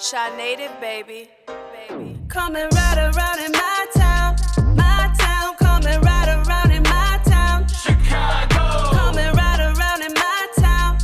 Shy Native, baby. Coming right around in my town, coming right around in my town. Chicago. Coming right around in my town,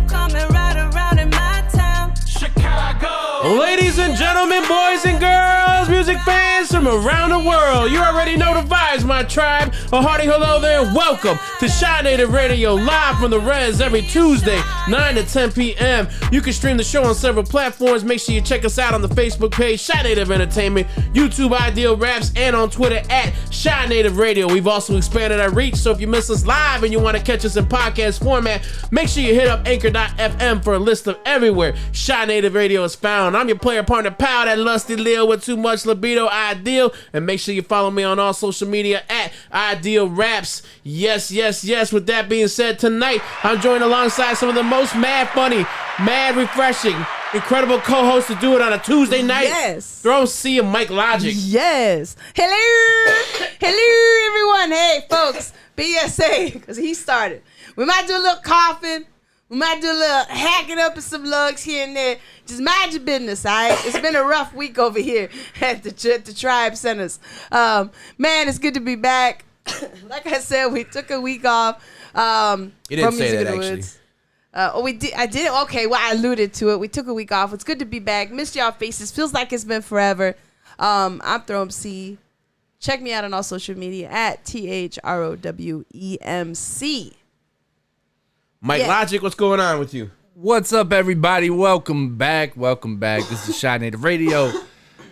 coming right around in my town. Chicago. Ladies and gentlemen, boys and girls, music fans from around the world, you already know the vibes, my tribe. A hearty hello there and welcome to Shy Native Radio, live from the Res every Tuesday, 9 to 10 p.m. You can stream the show on several platforms. Make sure you check us out on the Facebook page, Shy Native Entertainment, YouTube Ideal Raps, and on Twitter at Shy Native Radio. We've also expanded our reach, so if you miss us live and you want to catch us in podcast format, make sure you hit up anchor.fm for a list of everywhere Shy Native Radio is found. I'm your player partner, pal, that lusty Lil with too much libido, Ideal, and make sure you follow me on all social media at Ideal Raps. Yes. With that being said, tonight I'm joined alongside some of the most mad funny, mad refreshing, incredible co-hosts to do it on a Tuesday night. Yes. Throne C and Mike Logic. Yes. Hello, everyone. Hey, folks. BSA, because he started. We might do a little coughing. We might do a little hacking up of some lugs here and there. Just mind your business, all right? It's been a rough week over here at the Tribe Centers. Man, it's good to be back. Like I said, we took a week off. You didn't say that, actually. We did. I did. Okay, well, I alluded to it. We took a week off. It's good to be back. Missed y'all faces. Feels like it's been forever. I'm Throne C. Check me out on all social media at THROWEMC. Mike Logic, what's going on with you? What's up, everybody? Welcome back. This is Shy Native Radio.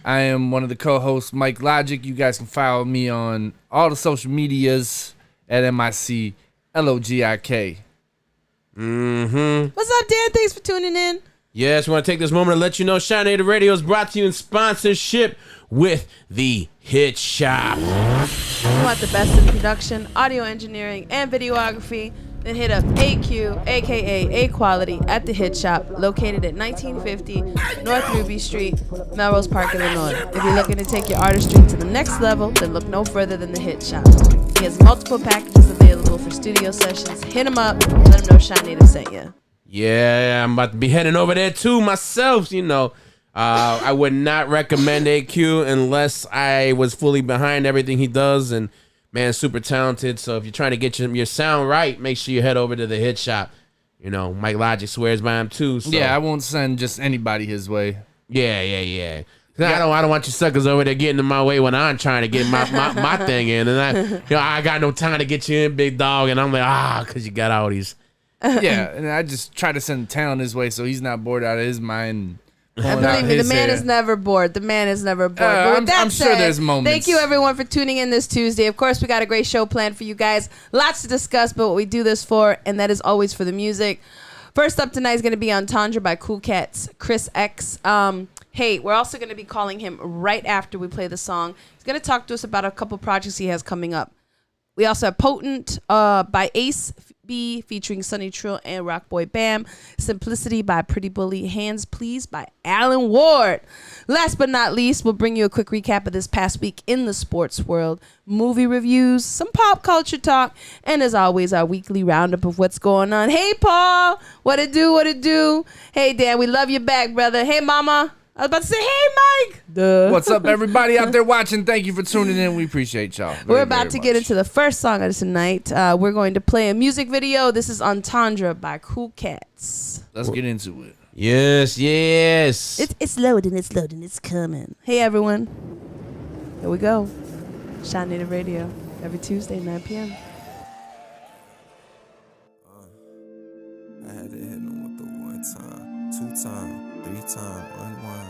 I am one of the co-hosts, Mike Logic. You guys can follow me on all the social medias at MICLOGIK. What's up, Dan? Thanks for tuning in. Yes, we want to take this moment to let you know Shy Native Radio is brought to you in sponsorship with The Hit Shop. You want the best in production, audio engineering, and videography? Then hit up AQ, aka A Quality, at The Hit Shop, located at 1950 North Ruby Street, Melrose Park, Illinois. If you're looking to take your artistry to the next level, then look no further than The Hit Shop. He has multiple packages available for studio sessions. Hit him up, let him know Shy Native sent you. Yeah, I'm about to be heading over there too myself, you know. I would not recommend AQ unless I was fully behind everything he does, and man, super talented. So if you're trying to get your sound right, make sure you head over to The Hit Shop. You know, Mike Logic swears by him too. So. Yeah, I won't send just anybody his way. Yeah. I don't want you suckers over there getting in my way when I'm trying to get my thing in, and I got no time to get you in, big dog. And I'm like, because you got all these. Yeah, and I just try to send talent his way so he's not bored out of his mind. And believe me, the man is never bored. But with that I'm said, sure there's moments. Thank you, everyone, for tuning in this Tuesday. Of course, we got a great show planned for you guys. Lots to discuss, but what we do this for, and that is always for the music. First up tonight is going to be Entendre by Cool Cats, Chris X. Hey, we're also going to be calling him right after we play the song. He's going to talk to us about a couple projects he has coming up. We also have Potent by Ace B featuring Sonny Trill and Rockboy Bam. Simplicity by Pretty Bully. Hands Please by Alan Ward. Last but not least, we'll bring you a quick recap of this past week in the sports world. Movie reviews, some pop culture talk, and as always, our weekly roundup of what's going on. Hey, Paul. What it do? Hey, Dan, we love you back, brother. Hey, Mama. I was about to say, hey, Mike. Duh. What's up, everybody out there watching? Thank you for tuning in. We appreciate y'all. We're about to get into the first song of tonight. We're going to play a music video. This is Entendre by Cool Cats. Let's get into it. Yes. It's loading. It's coming. Hey, everyone. Here we go. Shy Native Radio. Every Tuesday, 9 p.m. I had to hit him with the 1 time, 2 time, 3 time, unwind.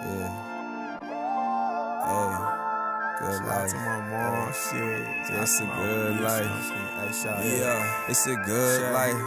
Yeah. Hey. Good life. To my mom, shit. It's a good life. Yeah, it's a good life.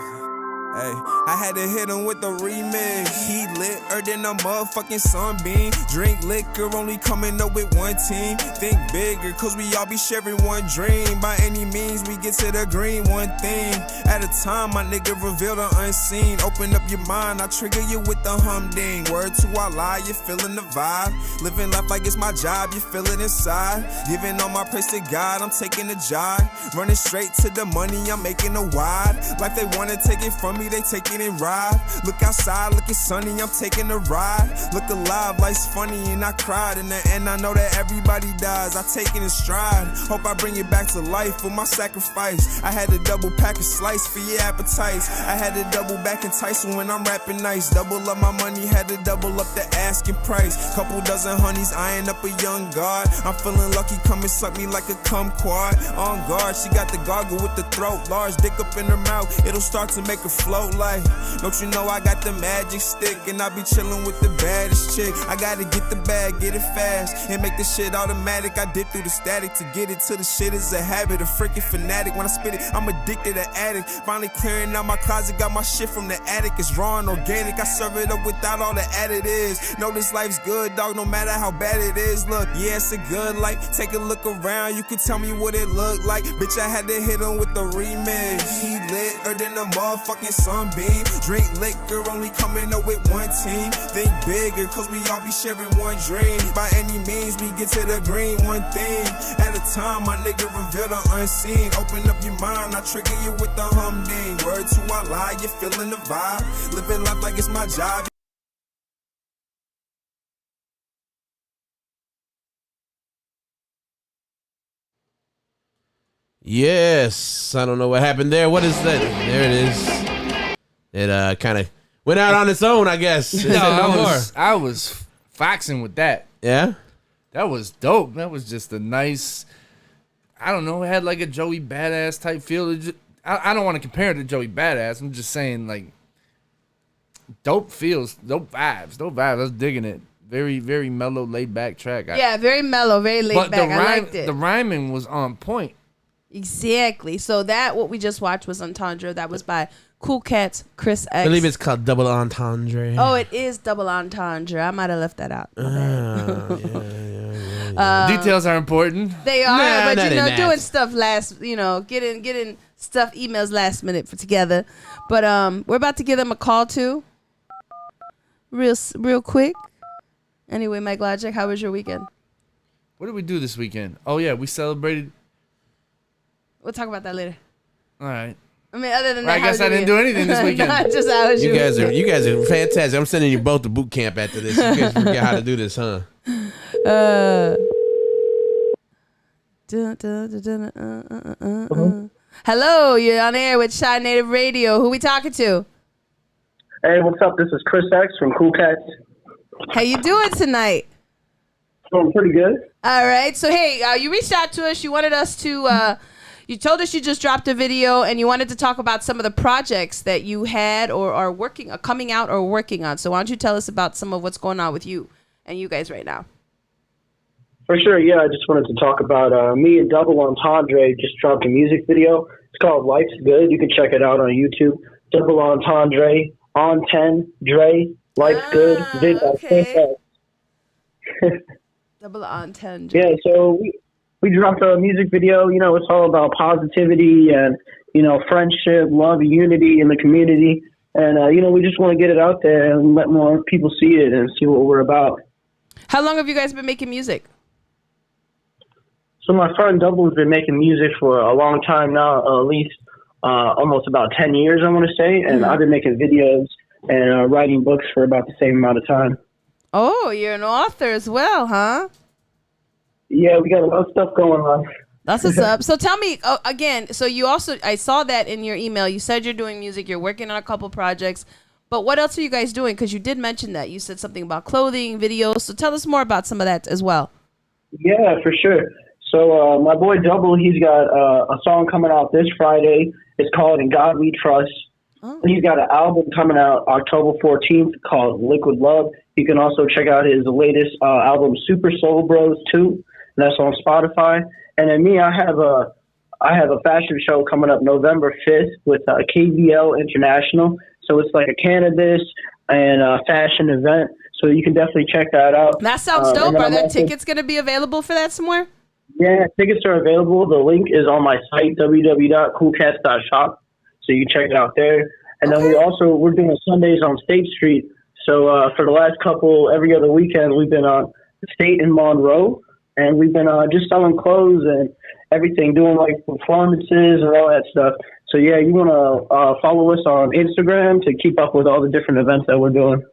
Hey, I had to hit him with the remix. He litter than a motherfucking sunbeam. Drink liquor, only coming up with one team. Think bigger, cause we all be sharing one dream. By any means, we get to the green, one thing at a time, my nigga, reveal the unseen. Open up your mind, I trigger you with the humding. Word to our lie, you feeling the vibe. Living life like it's my job, you feel it inside. Giving all my praise to God, I'm taking a jog. Running straight to the money, I'm making a wide. Life they wanna take it from me, me they taking it ride. Look outside, looking sunny, I'm taking a ride. Look alive, life's funny and I cried. In the end, I know that everybody dies. I take it in stride. Hope I bring it back to life with my sacrifice. I had to double pack a slice for your appetites. I had to double back enticing when I'm rapping nice. Double up my money, had to double up the asking price. Couple dozen honeys eyeing up a young guard. I'm feeling lucky, come and suck me like a kumquat. On guard, she got the gargle with the throat. Large dick up in her mouth, it'll start to make her float like. Don't you know I got the magic stick and I be chillin' with the baddest chick. I gotta get the bag, get it fast, and make this shit automatic. I dip through the static to get it to the shit is a habit. A freaking fanatic, when I spit it, I'm addicted to addict. Finally clearing out my closet, got my shit from the attic. It's raw and organic, I serve it up without all the additives. Know this life's good, dog, no matter how bad it is. Look, yeah, it's a good life. Take a look around, you can tell me what it look like. Bitch, I had to hit him with the remix. He lit than a motherfucking sunbeam. Drink liquor, only coming up with one team. Think bigger, cause we all be sharing one dream. By any means, we get to the green, one thing at a time. My nigga reveal the unseen. Open up your mind, I trigger you with the humding. Word to I lie, you feeling the vibe. Living life like it's my job. Yes, I don't know what happened there. What is that? There it is. It kind of went out on its own, I guess. No, I was foxing with that. Yeah? That was dope. That was just a nice, I don't know, it had like a Joey Badass type feel. I don't want to compare it to Joey Badass. I'm just saying, like, dope feels, dope vibes. I was digging it. Very, very mellow, laid back track. Yeah, very mellow, very laid back. I liked it. The rhyming was on point. Exactly. So that, what we just watched was Entendre. That was by Cool Cats, Chris X. I believe it's called Double Entendre. Oh, it is Double Entendre. I might have left that out. Details are important. They are, Nah, but you know, not doing that. stuff getting stuff, emails last minute for together. But we're about to give them a call too. Real quick. Anyway, Mike Logic, how was your weekend? What did we do this weekend? Oh yeah, we celebrated. We'll talk about that later. All right. I mean, other than Well, that, I guess I didn't do anything this weekend. Not just how was your You guys weekend? are fantastic. I'm sending you both to boot camp after this. You guys forget how to do this, huh? Hello, you're on air with Shy Native Radio. Who we talking to? Hey, what's up? This is Chris X from Cool Cats. How you doing tonight? Doing pretty good. All right. So, hey, you reached out to us. You wanted us to, you told us you just dropped a video and you wanted to talk about some of the projects that you had or are coming out or working on. So why don't you tell us about some of what's going on with you and you guys right now? For sure, yeah. I just wanted to talk about me and Double Entendre just dropped a music video. It's called Life's Good. You can check it out on YouTube. Double Entendre, on 10, Dre, Life's Good. Okay. Double Entendre. Yeah, so we dropped a music video. You know, it's all about positivity and, you know, friendship, love, unity in the community. And, you know, we just want to get it out there and let more people see it and see what we're about. How long have you guys been making music? So my friend Double has been making music for a long time now, at least almost about 10 years, I want to say. And I've been making videos and writing books for about the same amount of time. Oh, you're an author as well, huh? Yeah, we got a lot of stuff going on. That's what's up. So tell me, again, so you also, I saw that in your email. You said you're doing music. You're working on a couple projects. But what else are you guys doing? Because you did mention that. You said something about clothing, videos. So tell us more about some of that as well. Yeah, for sure. So my boy Double, he's got a song coming out this Friday. It's called In God We Trust. Oh. He's got an album coming out October 14th called Liquid Love. You can also check out his latest album, Super Soul Bros 2. And that's on Spotify. And then me, I have a fashion show coming up November 5th with KVL International. So it's like a cannabis and fashion event. So you can definitely check that out. That sounds dope. Are there tickets going to be available for that somewhere? Yeah, tickets are available. The link is on my site, www.coolcats.shop. So you can check it out there. And then we're doing Sundays on State Street. So for the last every other weekend, we've been on State and Monroe. And we've been just selling clothes and everything, doing like performances and all that stuff. So yeah, you want to follow us on Instagram to keep up with all the different events that we're doing.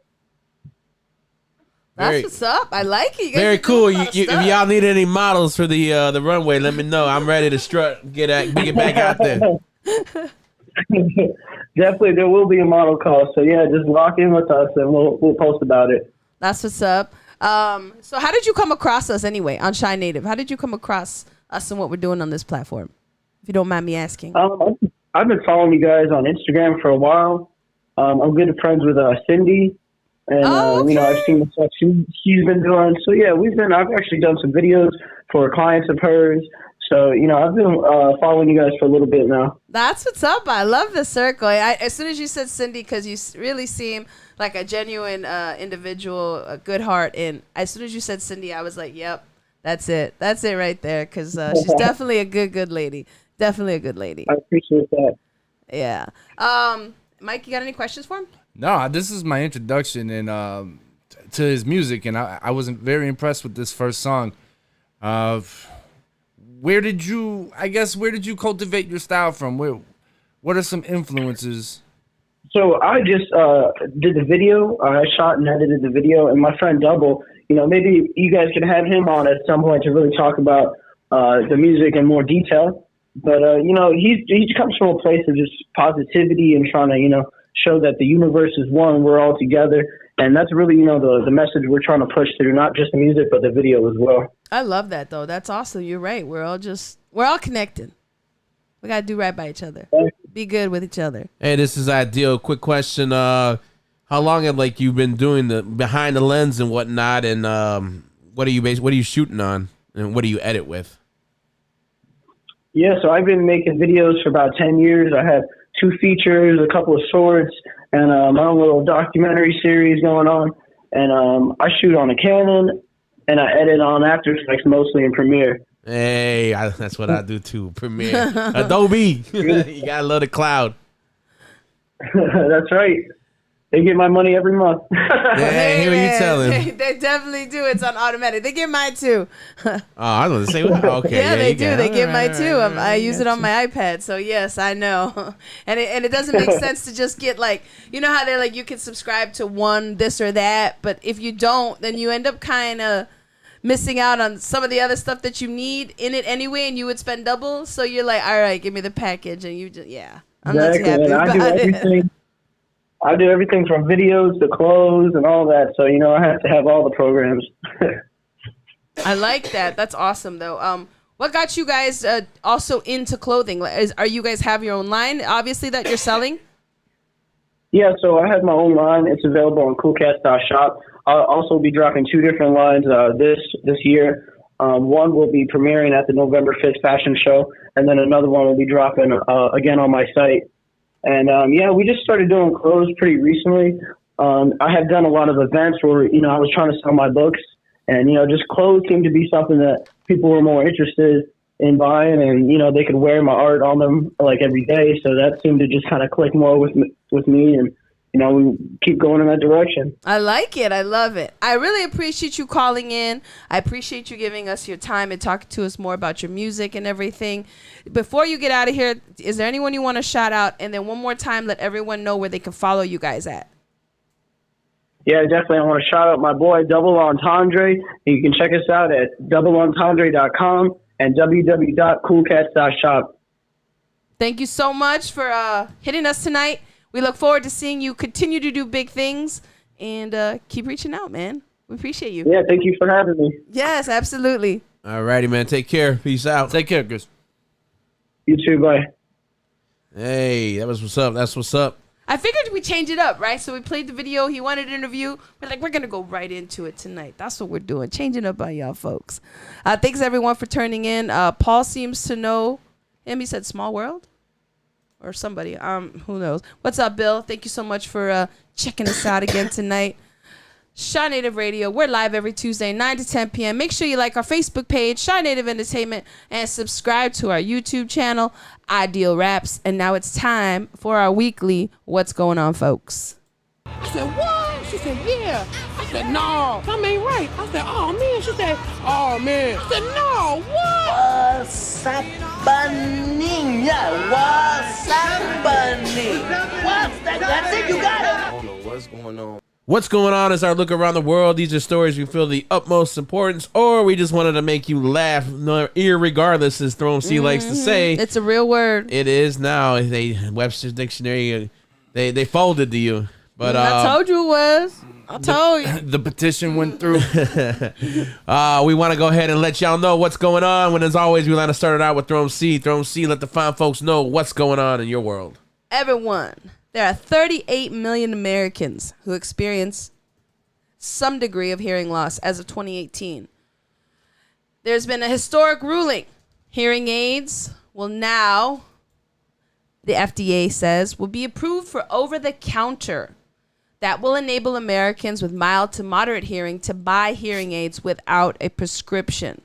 That's Very- what's up. I like it. You guys Very are doing cool. a lot of If stuff. y'all need any models for the runway, let me know. I'm ready to strut. Get back out there. Definitely, there will be a model call. So yeah, just lock in with us and we'll post about it. That's what's up. So how did you come across us anyway on Shy Native? How did you come across us and what we're doing on this platform? If you don't mind me asking. I've been following you guys on Instagram for a while. I'm good friends with Cindy, and I've seen the stuff she's been doing. So yeah, I've actually done some videos for clients of hers. So I've been following you guys for a little bit now. That's what's up. I love the circle. As soon as you said Cindy, because you really seem like a genuine individual, a good heart, and as soon as you said Cindy, I was like, yep, that's it. That's it right there, because she's definitely a good lady. Definitely a good lady. I appreciate that. Yeah. Mike, you got any questions for him? No, this is my introduction and to his music, and I wasn't very impressed with this first song. Where did you cultivate your style from? What are some influences? So I just did the video. I shot and edited the video, and my friend Double, maybe you guys could have him on at some point to really talk about the music in more detail. But he comes from a place of just positivity and trying to show that the universe is one, we're all together, and that's really the message we're trying to push through, not just the music but the video as well. I love that though. That's awesome. You're right. We're all connected. We gotta do right by each other. Be good with each other. Hey, this is Ideal. Quick question. How long have you been doing the behind the lens and whatnot, and what are you shooting on, and what do you edit with? Yeah, so I've been making videos for about 10 years. I have 2 features, a couple of shorts, and my own little documentary series going on. And I shoot on a Canon, and I edit on After Effects, mostly in Premiere. Hey, that's what I do too. Premiere, Adobe. You gotta love the cloud. That's right. They get my money every month. Hey, hear what you telling. They definitely do. It's on automatic. They get mine too. Oh, I was gonna say, okay. Yeah, they you do. got it. They get mine All too. right, I use it on my iPad. So yes, I know. And it doesn't make sense to just get how they're you can subscribe to one this or that, but if you don't, then you end up kind of missing out on some of the other stuff that you need in it anyway, and you would spend double. So you're like, all right, give me the package, and you just I'm not too happy about it. I do everything from videos to clothes and all that. So, I have to have all the programs. I like that. That's awesome, though. What got you guys also into clothing? Are you guys have your own line, obviously, that you're selling? Yeah, so I have my own line. It's available on coolcats.shop. I'll also be dropping 2 different lines this year. One will be premiering at the November 5th fashion show, and then another one will be dropping again on my site. And we just started doing clothes pretty recently. I have done a lot of events where I was trying to sell my books, and just clothes seemed to be something that people were more interested in buying, and they could wear my art on them every day. So that seemed to just kind of click more with me, and we keep going in that direction. I like it. I love it. I really appreciate you calling in. I appreciate you giving us your time and talking to us more about your music and everything. Before you get out of here, is there anyone you want to shout out? And then one more time, let everyone know where they can follow you guys at. Yeah, definitely. I want to shout out my boy, Double Entendre. You can check us out at doubleentendre.com and www.coolcats.shop. Thank you so much for hitting us tonight. We look forward to seeing you continue to do big things and keep reaching out, man. We appreciate you. Yeah, thank you for having me. Yes, absolutely. All righty, man. Take care. Peace out. Take care, Chris. You too. Bye. Hey, that was what's up. That's what's up. I figured we change it up, right? So we played the video. He wanted an interview. We're going to go right into it tonight. That's what we're doing. Changing up on y'all folks. Thanks, everyone, for turning in. Paul seems to know him. He said Small World or somebody. Who knows? What's up, Bill? Thank you so much for checking us out again tonight. Shy Native Radio. We're live every Tuesday, 9 to 10 p.m. Make sure you like our Facebook page, Shy Native Entertainment, and subscribe to our YouTube channel, Ideal Raps. And now it's time for our weekly What's Going On, folks. I said, what? She said, yeah. I said, no, something ain't right. I said, oh, man. She said, oh, man. I said, no, what? What's happening? What's happening? What's that? That's it, you got it. I don't know what's going on. What's going on is our look around the world. These are stories we feel the utmost importance, or we just wanted to make you laugh, irregardless, as Throne C likes to say. It's a real word. It is now. Webster's Dictionary, they folded to you. But I told you it was. I told you. The petition went through. We want to go ahead and let y'all know what's going on. When, as always, we want to start it out with Throne C. Throne C, let the fine folks know what's going on in your world. Everyone. There are 38 million Americans who experience some degree of hearing loss as of 2018. There's been a historic ruling. Hearing aids will now, the FDA says, will be approved for over-the-counter. That will enable Americans with mild to moderate hearing to buy hearing aids without a prescription.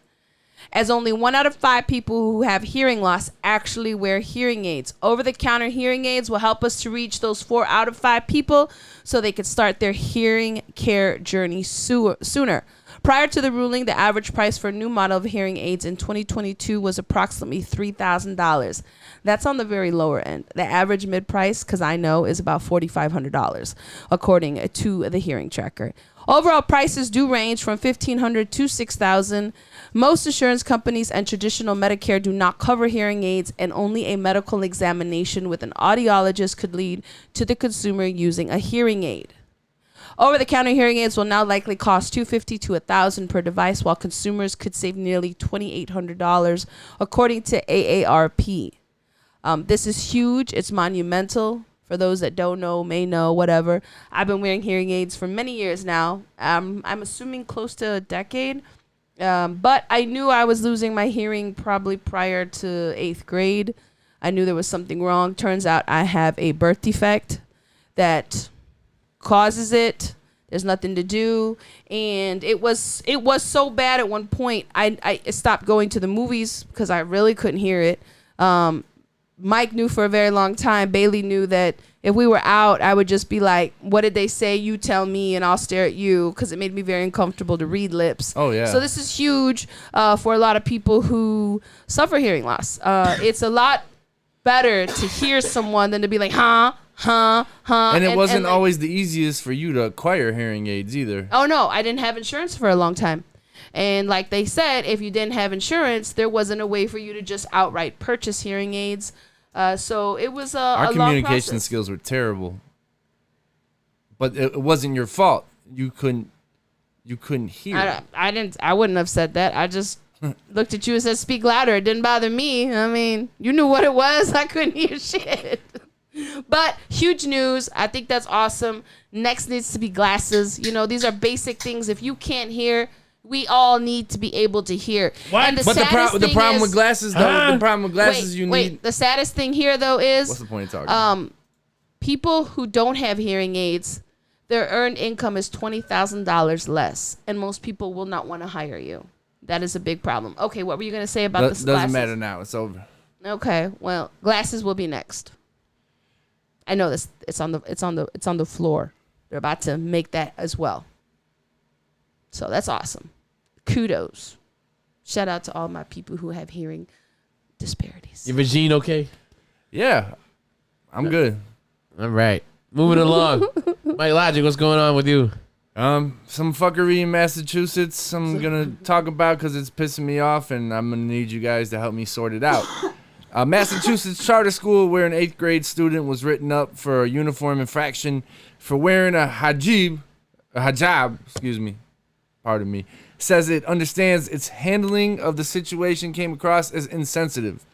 As only 1 out of 5 people who have hearing loss actually wear hearing aids. Over-the-counter hearing aids will help us to reach those 4 out of 5 people so they could start their hearing care journey sooner. Prior to the ruling, the average price for a new model of hearing aids in 2022 was approximately $3,000. That's on the very lower end. The average mid-price, because I know, is about $4,500, according to the hearing tracker. Overall prices do range from $1,500 to $6,000. Most insurance companies and traditional Medicare do not cover hearing aids, and only a medical examination with an audiologist could lead to the consumer using a hearing aid. Over-the-counter hearing aids will now likely cost $250 to $1,000 per device, while consumers could save nearly $2,800, according to AARP. This is huge. It's monumental. For those that don't know, may know, whatever. I've been wearing hearing aids for many years now. I'm assuming close to a decade. But I knew I was losing my hearing probably prior to 8th grade. I knew there was something wrong. Turns out I have a birth defect that causes it. There's nothing to do. And it was so bad at one point, I stopped going to the movies because I really couldn't hear it. Mike knew for a very long time. Bailey knew that if we were out, I would just be like, what did they say? You tell me and I'll stare at you, because it made me very uncomfortable to read lips. Oh, yeah. So this is huge for a lot of people who suffer hearing loss. It's a lot better to hear someone than to be like, huh? And it wasn't always the easiest for you to acquire hearing aids either. Oh, no. I didn't have insurance for a long time. And like they said, if you didn't have insurance, there wasn't a way for you to just outright purchase hearing aids. So it was Our a communication long skills were terrible. But it wasn't your fault. You couldn't hear. I wouldn't have said that. I just looked at you and said, speak louder. It didn't bother me. I mean, you knew what it was. I couldn't hear shit. But huge news. I think that's awesome. Next needs to be glasses. You know, these are basic things. If you can't hear, we all need to be able to hear. What? And But the problem with glasses, though, the problem with glasses, you need. The saddest thing here, though, is What's the point of talking? People who don't have hearing aids, their earned income is $20,000 less, and most people will not want to hire you. That is a big problem. Okay, what were you gonna say about this? Doesn't matter now. It's over. Okay, well, glasses will be next. I know this. It's on the floor. They're about to make that as well. So that's awesome. Kudos. Shout out to all my people who have hearing disparities. You Virgin okay? Yeah, I'm good. All right. Moving along. Mike Logic, what's going on with you? Some fuckery in Massachusetts I'm gonna talk about because it's pissing me off, and I'm gonna need you guys to help me sort it out. Massachusetts charter school where an 8th grade student was written up for a uniform infraction for wearing a hijab, pardon me, says it understands its handling of the situation came across as insensitive.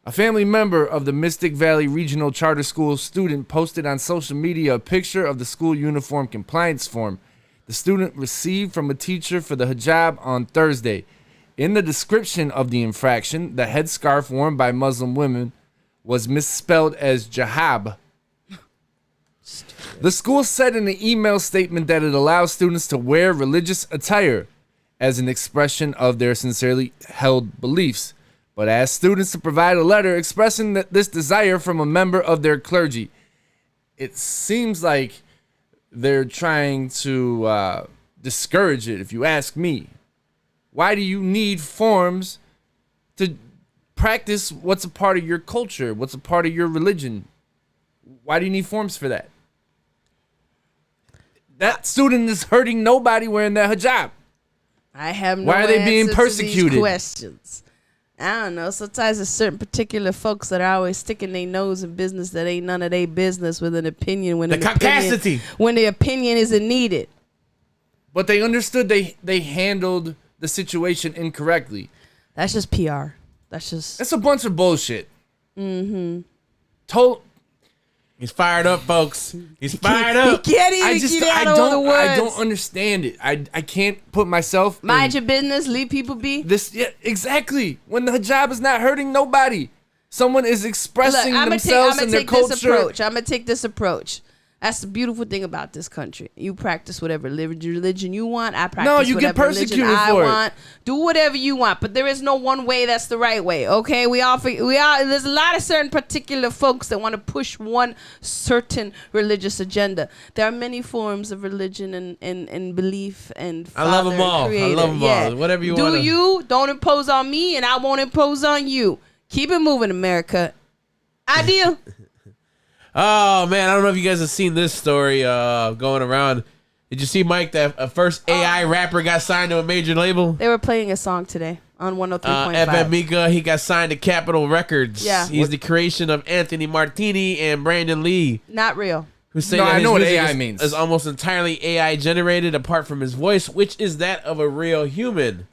A family member of the Mystic Valley Regional Charter School student posted on social media a picture of the school uniform compliance form the student received from a teacher for the hijab on Thursday. In the description of the infraction, the headscarf worn by Muslim women was misspelled as jahab. The school said in an email statement that it allows students to wear religious attire as an expression of their sincerely held beliefs, but asked students to provide a letter expressing this desire from a member of their clergy. It seems like they're trying to discourage it, if you ask me. Why do you need forms to practice what's a part of your culture, what's a part of your religion? Why do you need forms for that? That student is hurting nobody wearing that hijab. I have no Why are they being answer to persecuted? these questions. I don't know. Sometimes there's certain particular folks that are always sticking their nose in business that ain't none of their business with an opinion when The caucasity. when the opinion isn't needed. But they understood they handled the situation incorrectly. That's just PR. That's a bunch of bullshit. Mm-hmm. He's fired up, folks. He's fired up. He can't even get out all the words. I don't understand it. I can't put myself. Mind your business. Leave people be. Exactly. When the hijab is not hurting nobody, someone is expressing themselves and their culture. I'm gonna take this approach. That's the beautiful thing about this country. You practice whatever religion you want. I practice you get whatever religion persecuted I for it. want. Do whatever you want, but there is no one way that's the right way. Okay, we all. There's a lot of certain particular folks that want to push one certain religious agenda. There are many forms of religion and belief and. I love them all. Creator. I love them all. Whatever you want. Do you? Don't impose on me, and I won't impose on you. Keep it moving, America. Ideal. Oh man, I don't know if you guys have seen this story going around. Did you see, Mike, that a first AI rapper got signed to a major label? They were playing a song today on 103.5. Evan Mika, he got signed to Capitol Records. Yeah. He's the creation of Anthony Martini and Brandon Lee. Not real. Who say No, that I his know what music AI is, means. is almost entirely AI generated apart from his voice, which is that of a real human.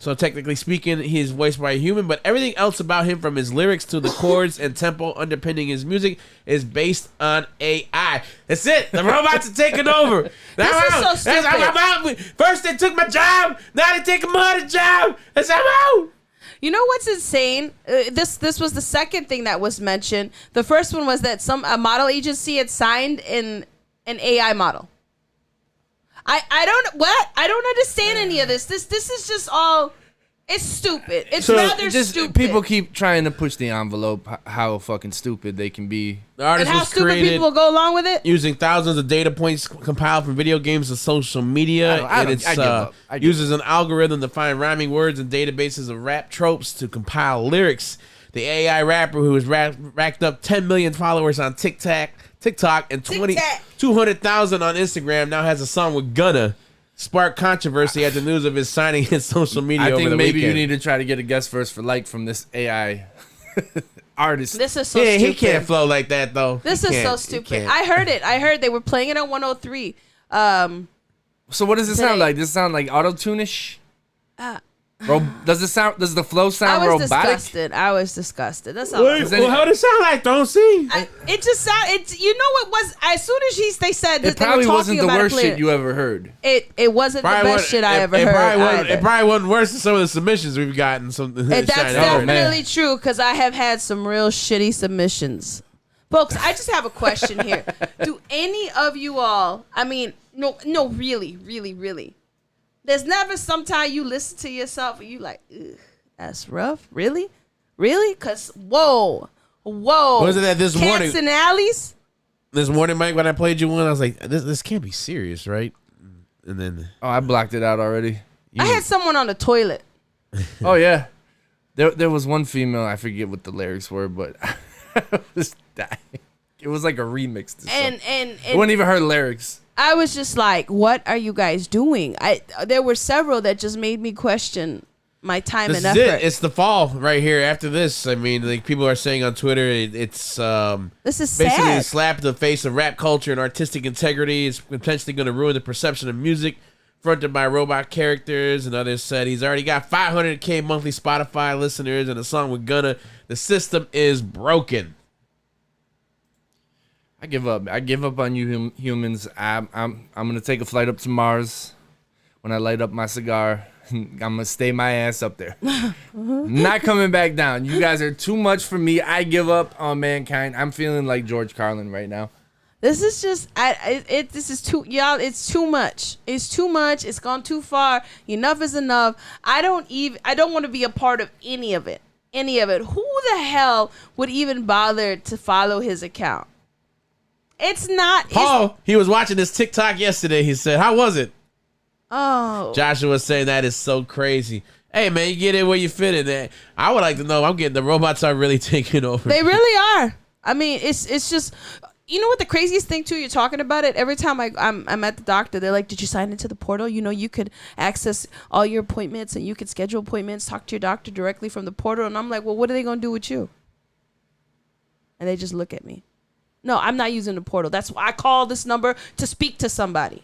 So technically speaking, he is voiced by a human, but everything else about him, from his lyrics to the chords and tempo underpinning his music, is based on AI. That's it. The robots are taking over. This is so stupid. First they took my job, now they taking my other job. That's how I'm out. You know what's insane? This was the second thing that was mentioned. The first one was that a model agency had signed an AI model. I don't understand any of this. This is just all. It's stupid. It's rather stupid. People keep trying to push the envelope how fucking stupid they can be. The artist and how was stupid created people will go along with it. using thousands of data points compiled from video games and social media. I It give up. uses an algorithm to find rhyming words and databases of rap tropes to compile lyrics. The AI rapper, who has racked up 10 million followers on TikTok and 200,000 on Instagram, now has a song with Gunna. Sparked controversy at the news of his signing in social media over the weekend. I think maybe you need to try to get a guest verse for from this AI artist. This is so stupid. He can't flow like that, though. This is so stupid. I heard it. I heard they were playing it on 103. So what does it sound like? Does it sound like auto-tune-ish? Does the flow sound robotic? I was disgusted. That's all. Well, how does it sound like? Don't see. It just sound. It's what was as soon as they said that It probably they were wasn't talking the about worst it shit you ever heard. It wasn't the best shit I ever heard. It probably wasn't worse than some of the submissions we've gotten. That's definitely true, because I have had some real shitty submissions. Folks, I just have a question here. Do any of you all? I mean, no, really. There's never sometime you listen to yourself and you like, ugh, that's rough. Really? Because, whoa. Wasn't that this morning? Cats and alleys? This morning, Mike, when I played you one, I was like, this can't be serious, right? And then... Oh, I blocked it out already. I had someone on the toilet. Oh, yeah. There was one female, I forget what the lyrics were, but I was dying. It was like a remix to something. It wasn't even her lyrics. I was just like, what are you guys doing? There were several that just made me question my time and effort. It's the fall right here after this. I mean, like people are saying on Twitter, it's this is basically sad. a slap in the face of rap culture and artistic integrity. It's potentially going to ruin the perception of music fronted by robot characters. And others said he's already got 500K monthly Spotify listeners and a song with Gunna. The system is broken. I give up. I give up on you humans. I'm gonna take a flight up to Mars. When I light up my cigar, I'm gonna stay my ass up there. Not coming back down. You guys are too much for me. I give up on mankind. I'm feeling like George Carlin right now. This is just this is too, y'all. It's too much. It's too much. It's gone too far. Enough is enough. I don't want to be a part of any of it. Who the hell would even bother to follow his account? It's not. Paul, he was watching this TikTok yesterday. He said, "How was it?" Oh. Joshua was saying that is so crazy. Hey man, you get in where you fit in there. I would like to know. I'm getting the robots are really taking over. They really are. I mean, it's just. You know what the craziest thing too? You're talking about it. Every time I'm at the doctor, they're like, "Did you sign into the portal? You know, you could access all your appointments and you could schedule appointments, talk to your doctor directly from the portal." And I'm like, "Well, what are they gonna do with you?" And they just look at me. No, I'm not using the portal. That's why I call this number to speak to somebody.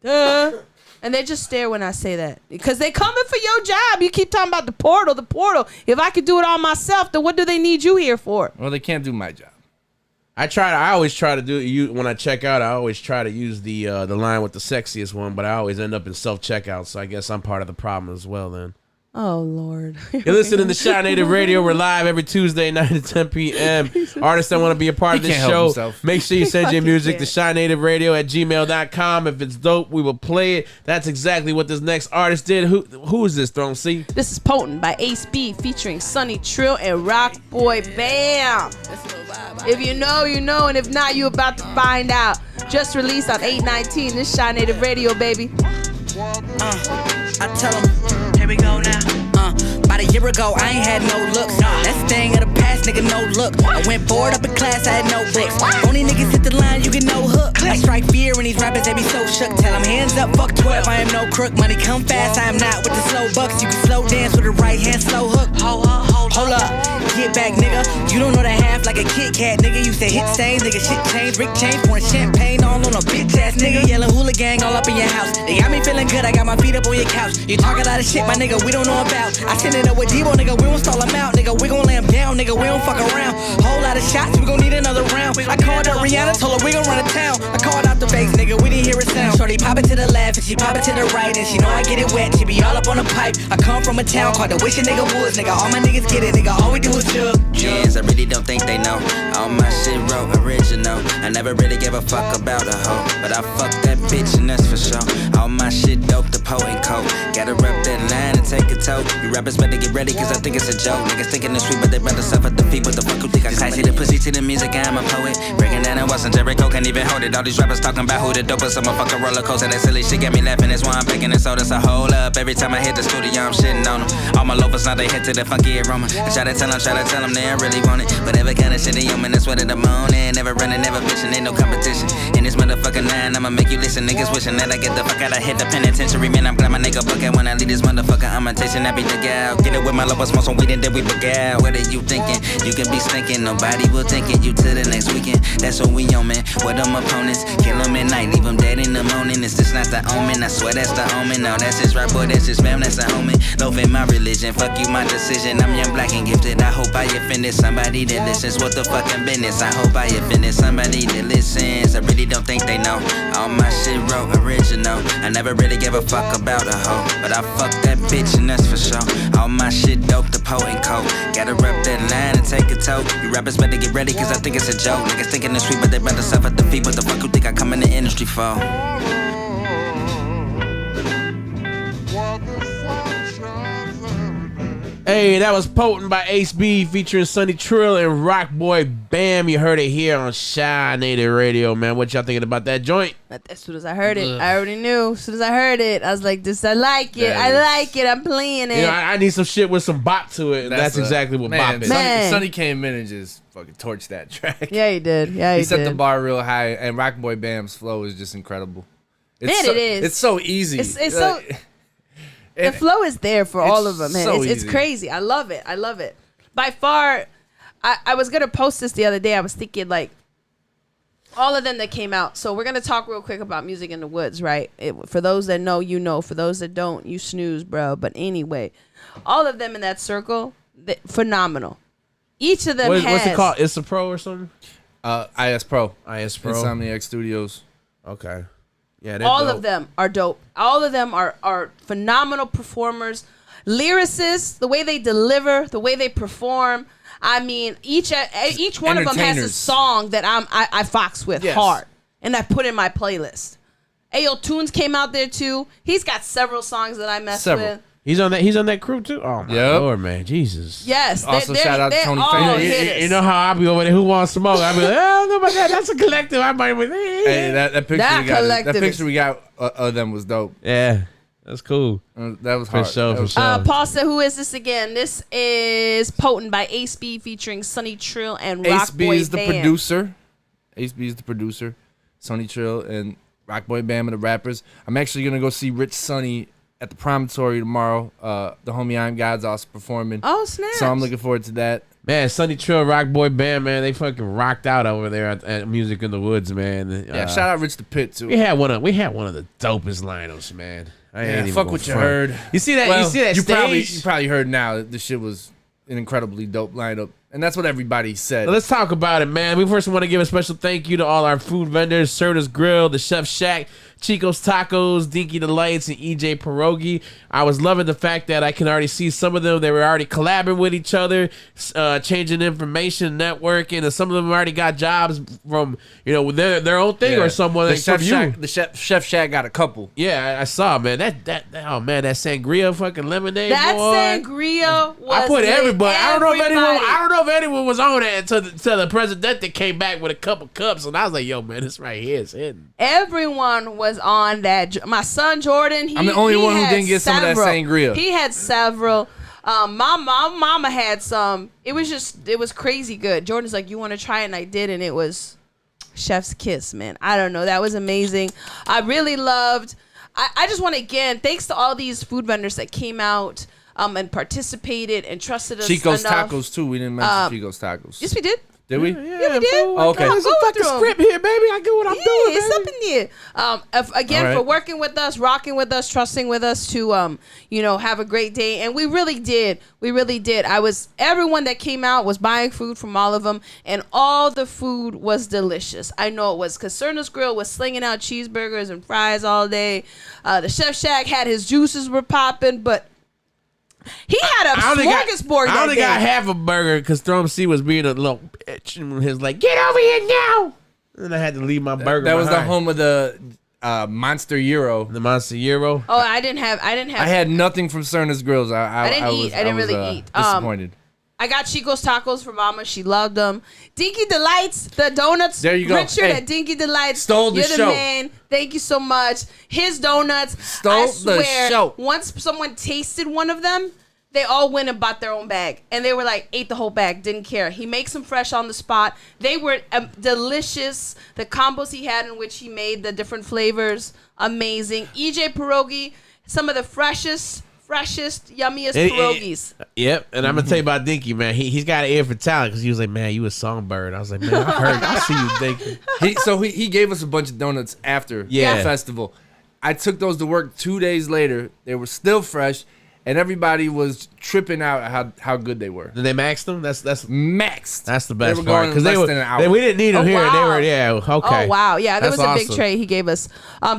Duh. And they just stare when I say that because they coming for your job. You keep talking about the portal, the portal. If I could do it all myself, then what do they need you here for? Well, they can't do my job. I always try to do when I check out. I always try to use the line with the sexiest one, but I always end up in self checkout. So I guess I'm part of the problem as well. Then. Oh Lord! You're listening to Shot Native Radio. We're live every Tuesday night at 10 p.m. Artists that want to be a part of this show, make sure you send your music to shotnativeradio@gmail.com. If it's dope, we will play it. That's exactly what this next artist did. Who is this, Throne C? This is Potent by Ace B featuring Sonny Trill and Rock Boy Bam. If you know, you know, and if not, you about to find out. Just released on 8/19. This Shot Native Radio, baby. I tell them, here we go now. About a year ago, I ain't had no looks. That's the thing of the past, nigga, no look. I went bored up in class, I had no books. Only niggas hit the line, you get no hook. I strike fear in these rappers, they be so shook. Tell them hands up, fuck 12, I am no crook. Money come fast, I am not with the slow bucks. You can slow dance with the right hand, slow hook. Hold up, get back, nigga. You don't know the half like a Kit Kat, nigga. Used to hit stains, nigga, shit change. Rick change, pouring champagne all on a bitch ass nigga. Yelling hula gang all up in your house. They got me feeling good, I got my feet up on your couch. You talk a lot of shit, my nigga, we don't know about. I send it up with Debo, nigga, we won't stall him out. Nigga, we gon' lay him down, nigga, we don't fuck around. Whole lot of shots, we gon' need another round. I called up Rihanna, told her we gon' run a town. I called out the bass, nigga, we didn't hear a sound. Shorty pop it to the left and she pop it to the right. And she know I get it wet, she be all up on the pipe. I come from a town called the Wish a Nigga Woods, nigga, all my niggas get it, nigga, all we do is jug. Yes, I really don't think they know. All my shit wrote original. I never really gave a fuck about a hoe, but I fucked that bitch and that's for sure. All my shit dope, the potent coat. Gotta rep that line and take a tote. You rappers better get ready cause I think it's a joke. Niggas thinking it's sweet but they rather suffer the feet. What the fuck you think I classy the pussy to the music, I'm a poet. Breaking down and Watson, Jericho can't even hold it. All these rappers talking about who the dopest. I'm a fucking roller coaster. That silly shit got me laughing. That's why I'm baking it so that's a hold up. Every time I hit the studio I'm shitting on them. All my loafers now they hit to the funky aroma. I try to tell them they ain't really want it. Whatever kind of shit they on, man, that's what in the morning. Never running, never bitching, ain't no competition. In this motherfucking line, I'ma make you listen. Niggas wishing that I get the fuck out. I hit the penitentiary, man. I'm glad my nigga bucket when I leave this motherfucker. I'ma tasting that be the gal. Get it with my lovers, smoke some weed and then we begal. What are you thinking? You can be stinking, nobody will think it. You to the next weekend. That's what we on, man. What them opponents? Kill them at night, leave them dead in the morning. Is this not the omen? I swear that's the omen. No, that's just right, boy. That's just spam, that's a homie. Loaf in my religion. Fuck you, my decision. I'm young, black, and gifted. I hope I offended somebody that listens. What the fucking business? I hope I offended somebody that listens. I really don't think they know. All my shit wrote original. I never really gave a fuck about a hoe, but I fucked that bitch and that's for sure. All my shit dope, the potent coat. Gotta rep that line and take a tote. You rappers better get ready cause I think it's a joke. Niggas thinking it's sweet but they rather suffer the feet. What the fuck you think I come in the industry for? Hey, that was Potent by Ace B featuring Sonny Trill and Rock Boy Bam. You heard it here on Shy Native Radio, man. What y'all thinking about that joint? As soon as I heard it, I already knew. As soon as I heard it, I was like, "This, I like it. I like it. I'm playing it." You know, I need some shit with some bop to it. That's exactly what bop is. Sonny came in and just fucking torched that track. Yeah, he did. Yeah, he set did. the bar real high, and Rock Boy Bam's flow is just incredible. It is. It's so easy. It's so. The flow is there for all of them, man. So it's crazy. I love it. I love it. By far, I was going to post this the other day. I was thinking, like, all of them that came out. So we're going to talk real quick about Music in the Woods, right? For those that know, you know. For those that don't, you snooze, bro. But anyway, all of them in that circle, phenomenal. Each of them has... What's it called? It's a Pro or something? IS Pro. IS Pro. Insomniac Studios. Okay. Yeah, all dope. of them are dope. All of them are phenomenal performers, lyricists. The way they deliver, the way they perform. I mean, each one of them has a song that I fox with hard, and I put in my playlist. Ayo Tunes came out there too. He's got several songs that I mess with. He's on that crew too. Oh my Lord, man, Jesus. Yes. Also, shout out to Tony Fayette. You know how I be over there? Who wants smoke? I be like, oh, no, my God, that's a collective. I might be. Hey, that picture we got of them was dope. Yeah, that's cool. That was hard. For sure. Paul said, "Who is this again?" This is "Potent" by Ace B featuring Sonny Trill and Rock Boy Band. Ace B is the producer. Ace B is the producer. Sonny Trill and Rock Boy Band are the rappers. I'm actually gonna go see Rich Sonny at the Promontory tomorrow. The homie I'm God's also performing. Oh, snap. So I'm looking forward to that. Man, Sonny Trill, Rock Boy Band, man, they fucking rocked out over there at Music in the Woods, man. Yeah, shout out Rich the Pit too. We had one of the dopest lineups, man. Fuck what you heard. You see that? Well, you see that stage? You probably heard now that this shit was an incredibly dope lineup, and that's what everybody said. Well, let's talk about it, man. We first want to give a special thank you to all our food vendors: Serta's Grill, the Chef Shack, Chico's Tacos, Dinky Delights, and EJ Pierogi. I was loving the fact that I can already see some of them. They were already collabing with each other, changing information, networking, and some of them already got jobs from their own thing or someone from you. The Chef Shack got a couple. Yeah, I saw, man. That sangria fucking lemonade. That boy. Sangria was. I put everybody. I don't know everybody. if anyone was on it until the president came back with a couple cups, and I was like, "Yo, man, this right here is hidden." Everyone was on that. My son Jordan. I'm the only one who didn't get some of that sangria. He had several. My mama had some. It was crazy good. Jordan's like, "You want to try it?" And I did, and it was chef's kiss, man. I don't know. That was amazing. I really loved. I just want to, again, thanks to all these food vendors that came out and participated and trusted us. Chico's enough. Tacos too. We didn't mention Chico's Tacos. Yes, we did. Did we? Yeah, we did. Oh, okay. There's a fucking script here, baby. I get what I'm doing. It's up in there. Again, for working with us, rocking with us, trusting with us to, have a great day. And we really did. We really did. Everyone that came out was buying food from all of them, and all the food was delicious. I know it was, because Serta's Grill was slinging out cheeseburgers and fries all day. The Chef Shack had his juices were popping, but he had a smorgasbord. I only got half a burger because Throm C was being a little bitch and he was like, "Get over here now!" And I had to leave my burger. That was the home of the Monster Euro. The Monster Euro. Oh, I didn't have. I had nothing from Serta's Grills. I didn't eat. I didn't really eat. Disappointed. I got Chico's Tacos for Mama. She loved them. Dinky Delights, the donuts. There you go. Richard at Dinky Delights. Stole the You're show. the man. Thank you so much. His donuts. Stole the show. Once someone tasted one of them, they all went and bought their own bag. And they were like, ate the whole bag, didn't care. He makes them fresh on the spot. They were delicious. The combos he had in which he made the different flavors, amazing. EJ Pierogi, some of the freshest, yummiest pierogies. Yep, and I'm gonna tell you about Dinky, man. He's got an ear for talent because he was like, "Man, you a songbird." I was like, "Man, I see you, Dinky." He gave us a bunch of donuts after the festival. I took those to work 2 days later. They were still fresh. And everybody was tripping out how good they were. Did they max them? That's maxed. That's the best they were part because they were than an hour. We didn't need them here. Wow. They were okay. Oh wow, yeah, there That's was a awesome. big tray he gave us.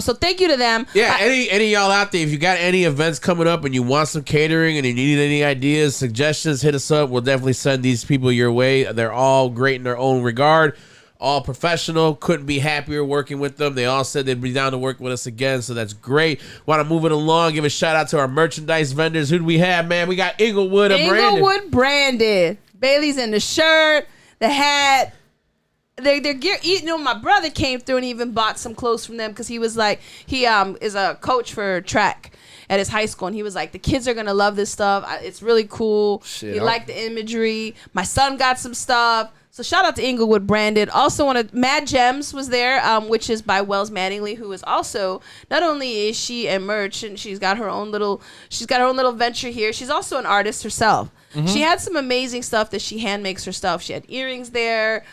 So thank you to them. Yeah, any of y'all out there, if you got any events coming up and you want some catering and you need any ideas, suggestions, hit us up. We'll definitely send these people your way. They're all great in their own regard. All professional. Couldn't be happier working with them. They all said they'd be down to work with us again, so that's great. Want to move it along. Give a shout out to our merchandise vendors. Who do we have, man? We got Inglewood branded. Bailey's in the shirt, the hat. Their gear. My brother came through and even bought some clothes from them because he was like, he is a coach for track at his high school, and he was like, the kids are gonna love this stuff. It's really cool. He liked the imagery. My son got some stuff. So shout out to Inglewood Branded. Also Mad Gems was there, which is by Wells Mattingly, who is also, not only is she a merch and she's got her own little venture here, she's also an artist herself. Mm-hmm. She had some amazing stuff that she hand makes herself. She had earrings there.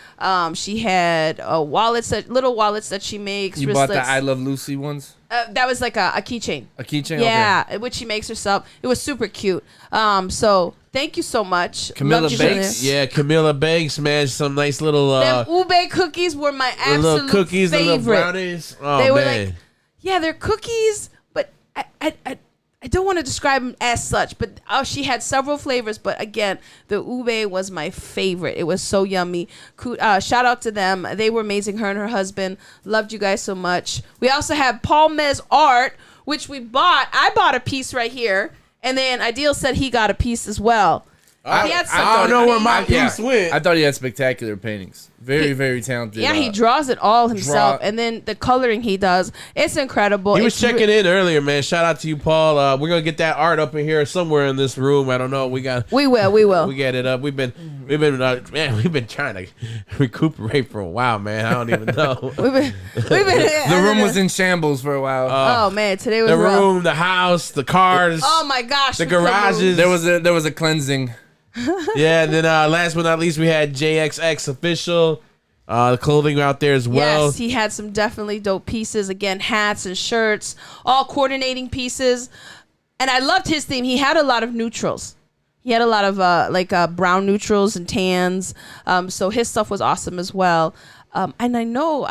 She had little wallets that she makes. You bought the I Love Lucy ones? That was like a keychain. A keychain? Yeah, okay. Which she makes herself. It was super cute. So thank you so much. Camilla Bakes. Yeah, Camilla Bakes, man. Some nice little them ube cookies were my absolute little cookies, favorite. The little brownies. Oh, they were man. like, yeah, they're cookies, but I don't want to describe them as such, but she had several flavors. But again, the ube was my favorite. It was so yummy. Shout out to them. They were amazing. Her and her husband. Loved you guys so much. We also have Paul Mez Art, which we bought. I bought a piece right here. And then Ideal said he got a piece as well. He had some I don't know where my paintings. piece went. I thought he had spectacular paintings. Very, very talented. Yeah, he draws it all himself, draw- and then the coloring he does, it's incredible. He was It's checking in earlier, man. Shout out to you, Paul. We're gonna get that art up in here somewhere in this room. I don't know. We will. We get it up. We've been trying to recuperate for a while, man. I don't even know. we've been The room was in shambles for a while. Oh man, today was the rough. room, the house, the cars. Oh my gosh, the we couldn't garages. move. There was a cleansing. Yeah, and then last but not least, we had JXX Official. The clothing out there as well. Yes, he had some definitely dope pieces. Again, hats and shirts, all coordinating pieces. And I loved his theme. He had a lot of neutrals. He had a lot of brown neutrals and tans. So his stuff was awesome as well. And I know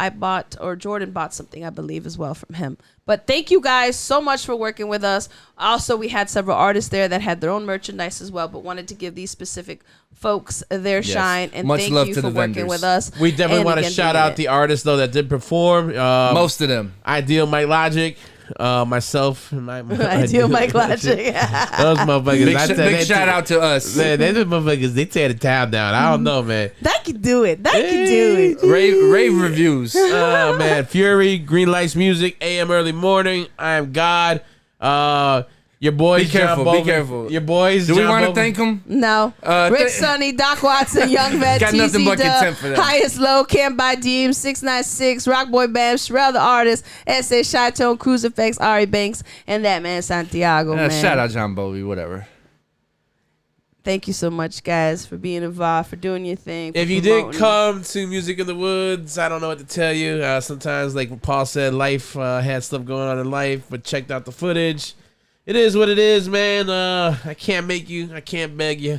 Jordan bought something, I believe, as well from him. But thank you guys so much for working with us. Also, we had several artists there that had their own merchandise as well, but wanted to give these specific folks their shine. And Much thank love you to for the working vendors. with us. We definitely want to shout out the artists, though, that did perform. Most of them. Ideal Mike Logic. Myself, my Ideal Mike Logic. Those motherfuckers. Big shout out to us. Man, those motherfuckers, they tear the town down. I don't know, man. That could do it. That could do it. Rave reviews. Oh, man. Fury, Green Lights Music, AM Early Morning, I Am God. Your boys, Be careful, John be Boven. careful. Your boys, Do we John want to Boven. thank them? No. Rich Sonny, Doc Watson, Young Vet, Got nothing TC but contempt for Dub, them. Highest Low, Can't Buy Deem, 696, Rockboy Bam, Sherelle the Artist, S.A. Chi-Tone, Cruise Effects, Ari Banks, and that man Santiago, man. Shout out John Bowie, whatever. Thank you so much, guys, for being involved, for doing your thing. for If you promoting. did come to Music in the Woods, I don't know what to tell you. Sometimes, like Paul said, life had stuff going on in life, but checked out the footage. It is what it is, man. I can't make you. I can't beg you.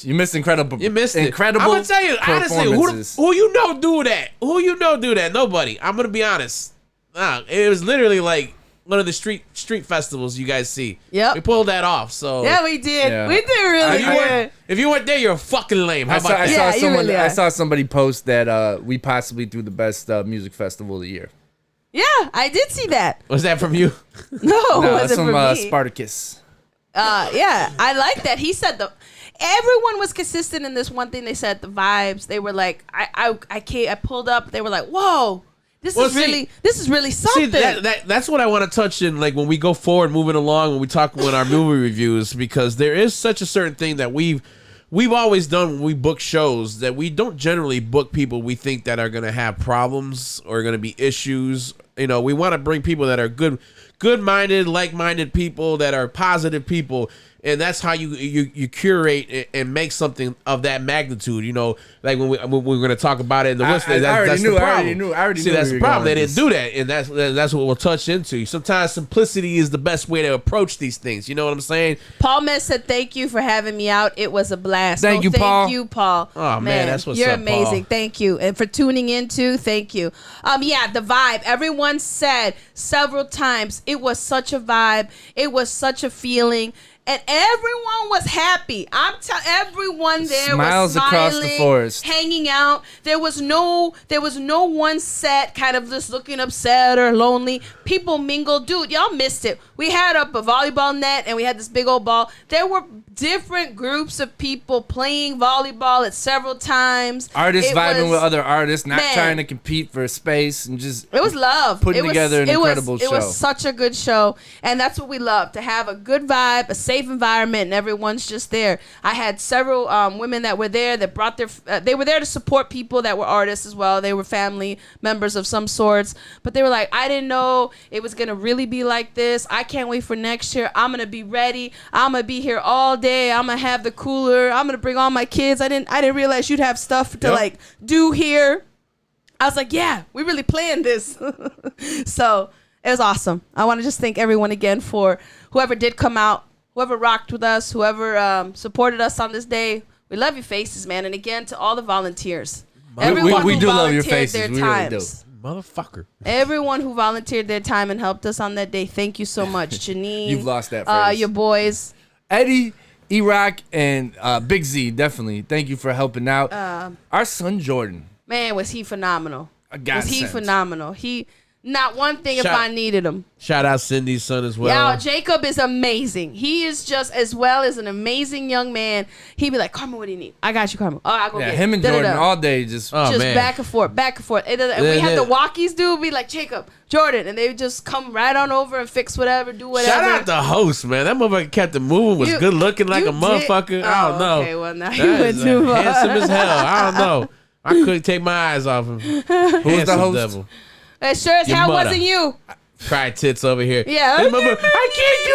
You missed incredible. You missed it. incredible. I'm gonna tell you honestly, who you know do that? Who you know do that? Nobody. I'm gonna be honest. It was literally like one of the street festivals you guys see. Yep. We pulled that off. So Yeah, we did. Yeah. We did really good. if you weren't there, you're fucking lame. How about that? I saw somebody post that we possibly threw the best music festival of the year. Yeah, I did see that. Was that from you? No, it No, wasn't it's from from me. Spartacus. Yeah, I like that. He said everyone was consistent in this one thing. They said the vibes. They were like, I pulled up. They were like, whoa, this is really something. See, that's what I want to touch in, like when we go forward, moving along, when we talk with our movie reviews, because there is such a certain thing that we've always done when we book shows, that we don't generally book people we think that are going to have problems or going to be issues. You know, we want to bring people that are good-minded, like-minded people, that are positive people, and that's how you curate and make something of that magnitude. You know, like when we're going to talk about it in the list, that's the problem. I already knew. See, that's the problem. They didn't do that, and that's what we'll touch into. Sometimes simplicity is the best way to approach these things. You know what I'm saying? Paul Mess said, thank you for having me out. It was a blast. Thank you, Paul. Thank you, Paul. Oh, man, that's what's you're up, amazing. Paul. Thank you. And for tuning in, too, thank you. Yeah, the vibe. Everyone said several times, it was such a vibe. It was such a feeling. And everyone was happy. Everyone there Smiles was across smiling, the forest, hanging out. There was no one set kind of just looking upset or lonely. People mingled. Dude, y'all missed it. We had up a volleyball net and we had this big old ball. There were different groups of people playing volleyball at several times. Artists vibing with other artists, not Man. trying to compete for space, and just it was love. putting together an incredible show. It was such a good show, and that's what we love, to have a good vibe, a safe environment, and everyone's just there. I had several women that were there that brought they were there to support people that were artists as well. They were family members of some sorts, but they were like, I didn't know it was gonna really be like this. I can't wait for next year. I'm gonna be ready. I'm gonna be here all day. I'm gonna have the cooler. I'm gonna bring all my kids. I didn't realize you'd have stuff to like do here. I was like, yeah, we really planned this. So it was awesome. I want to just thank everyone again for whoever did come out, whoever rocked with us, whoever supported us on this day. We love your faces, man. And again, to all the volunteers. Everyone we who do love your volunteered faces. their We times. really do. Motherfucker. Everyone who volunteered their time and helped us on that day, thank you so much. Janine. You've lost that phrase. Your boys. Eddie, E-Rock, and Big Z, definitely. Thank you for helping out. Our son, Jordan. Man, was he phenomenal. A godsend. Was he phenomenal. Not one thing if I needed him. Shout out Cindy's son as well. Yo, Jacob is amazing. He is just as well as an amazing young man. He'd be like, Carmen, what do you need? I got you, Carmen. Oh, I'll go get it. Him and Jordan all day just back and forth, back and forth. And we had the walkies do be like, Jacob, Jordan, and they would just come right on over and fix whatever, do whatever. Shout out the host, man. That motherfucker kept it moving, was good looking like a motherfucker. I don't know. Okay, well, now you went too far. Handsome as hell. I don't know. I couldn't take my eyes off him. Who's the host? Devil. It sure as hell wasn't you. Cry tits over here. Yeah. I can't do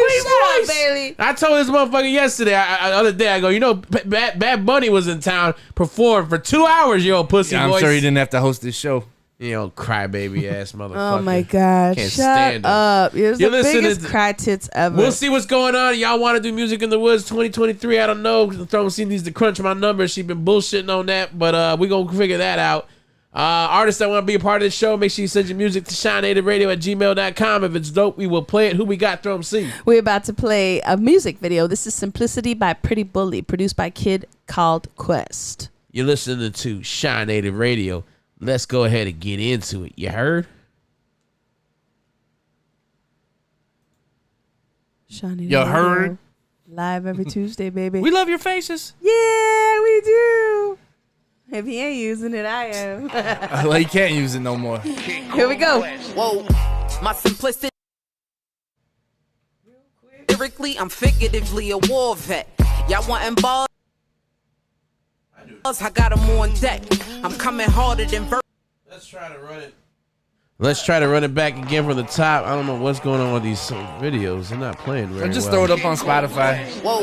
it. Shut up, Bailey. I told this motherfucker yesterday, the other day, I go, you know, Bad Bunny was in town, performed for 2 hours, yo, pussy I'm voice. sure he didn't have to host this show. You know, crybaby ass motherfucker. Oh my God. Can't Shut stand him. up. You're the biggest to, cry tits ever. We'll see what's going on. Y'all want to do Music in the Woods 2023? I don't know. Throwing needs to crunch my numbers. She been bullshitting on that, but we going to figure that out. Artists that want to be a part of the show, make sure you send your music to ShineNativeRadio@gmail.com. If it's dope, we will play it. Who we got? Throw 'em C. We're about to play a music video. This is Simplicity by Pretty Bully, produced by Kid Called Quest. You're listening to Shine Native Radio. Let's go ahead and get into it. You heard? Shine Native You Radio, heard? live every Tuesday, baby. We love your faces. Yeah, we do. If he ain't using it, I am. Well, he can't use it no more. Here we go. Whoa, my simplicity. Lyrically, I'm figuratively a war vet. Y'all wantin' balls? I got them on deck. I'm coming harder than Let's try to run it. Let's try to run it back again from the top. I don't know what's going on with these videos. They're not playing very well. Just throw it up on Spotify. Whoa,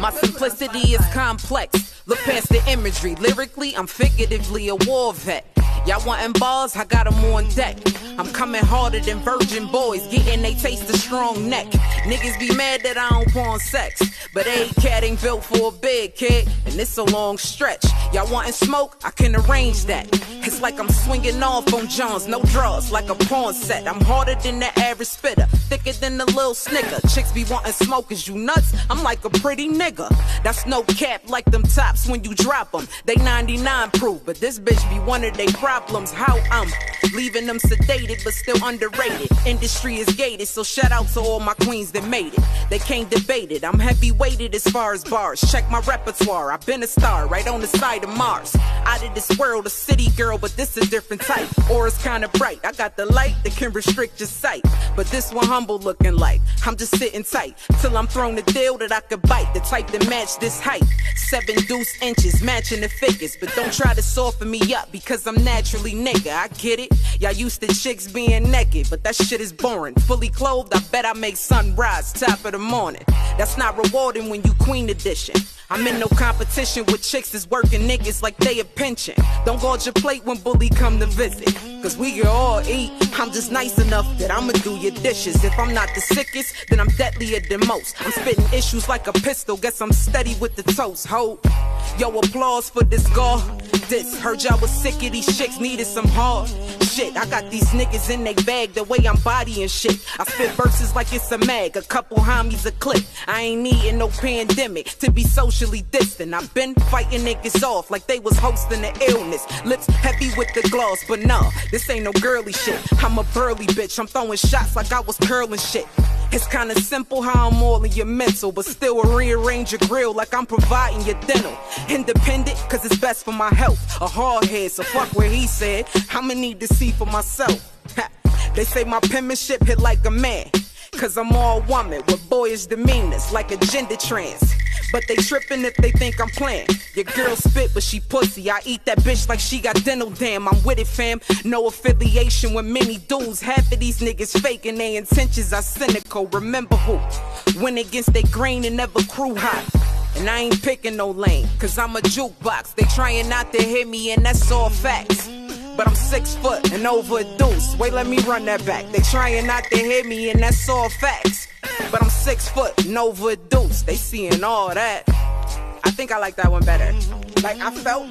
my simplicity is complex. Look past the imagery. Lyrically, I'm figuratively a war vet. Y'all wantin' balls? I got them on deck. I'm coming harder than virgin boys, getting they taste the strong neck. Niggas be mad that I don't pawn sex, but a cat ain't built for a big kid, and it's a long stretch. Y'all wantin' smoke? I can arrange that. It's like I'm swinging off on Johns, no draws, like a pawn set. I'm harder than the average spitter, thicker than the little snicker. Chicks be wantin' smoke, is you nuts? I'm like a pretty nigga. That's no cap like them tops when you drop them. They 99 proof, but this bitch be one of they problems. How I'm leaving them sedated but still underrated. Industry is gated, so shout out to all my queens that made it. They can't debate it. I'm heavy weighted as far as bars. Check my repertoire. I've been a star right on the side of Mars. Out of this world, a city girl, but this a different type. Aura's kinda bright. I got the light that can restrict your sight, but this one humble looking like I'm just sitting tight till I'm thrown a deal that I could bite. The type that match this height. 7 deuce inches matching the figures, but don't try to soften me up because I'm naturally nigga. I get it. Y'all used to chicks being naked, but that shit is boring. Fully clothed, I bet I make sunrise top of the morning. That's not rewarding when you queen edition. I'm in no competition with chicks that's working niggas like they a pension. Don't gorge your plate when bully come to visit, cause we can all eat. I'm just nice enough that I'ma do your dishes. If I'm not the sickest, then I'm deadlier than most. I'm spitting issues like a pistol, guess I'm steady with the toast. Ho, yo, applause for this girl. This, heard y'all was sick of these chicks, needed some hard shit. I got these niggas in they bag, the way I'm bodying shit. I spit verses like it's a mag, a couple homies a clip. I ain't needing no pandemic to be socially distant. I've been fighting niggas off like they was hosting an illness. Lips heavy with the gloss, but nah, this ain't no girly shit. I'm a burly bitch, I'm throwing shots like I was curling shit. It's kinda simple how I'm all in your mental, but still a rearrange your grill like I'm providing your dental. Independent, cause it's best for my health. A hard head, so fuck where he said. I'ma need to see for myself. They say my penmanship hit like a man, cause I'm all woman with boyish demeanors like a gender trans. But they trippin' if they think I'm playing. Your girl spit, but she pussy. I eat that bitch like she got dental dam. I'm with it, fam. No affiliation with many dudes. Half of these niggas faking their intentions are cynical. Remember who went against their grain and never crew hot. And I ain't picking no lane, cause I'm a jukebox. They trying not to hit me, and that's all facts. But I'm 6 foot and over a deuce. Wait, let me run that back. They trying not to hit me, and that's all facts. But I'm 6 foot and over a deuce. They seeing all that. I think I like that one better. Like I felt.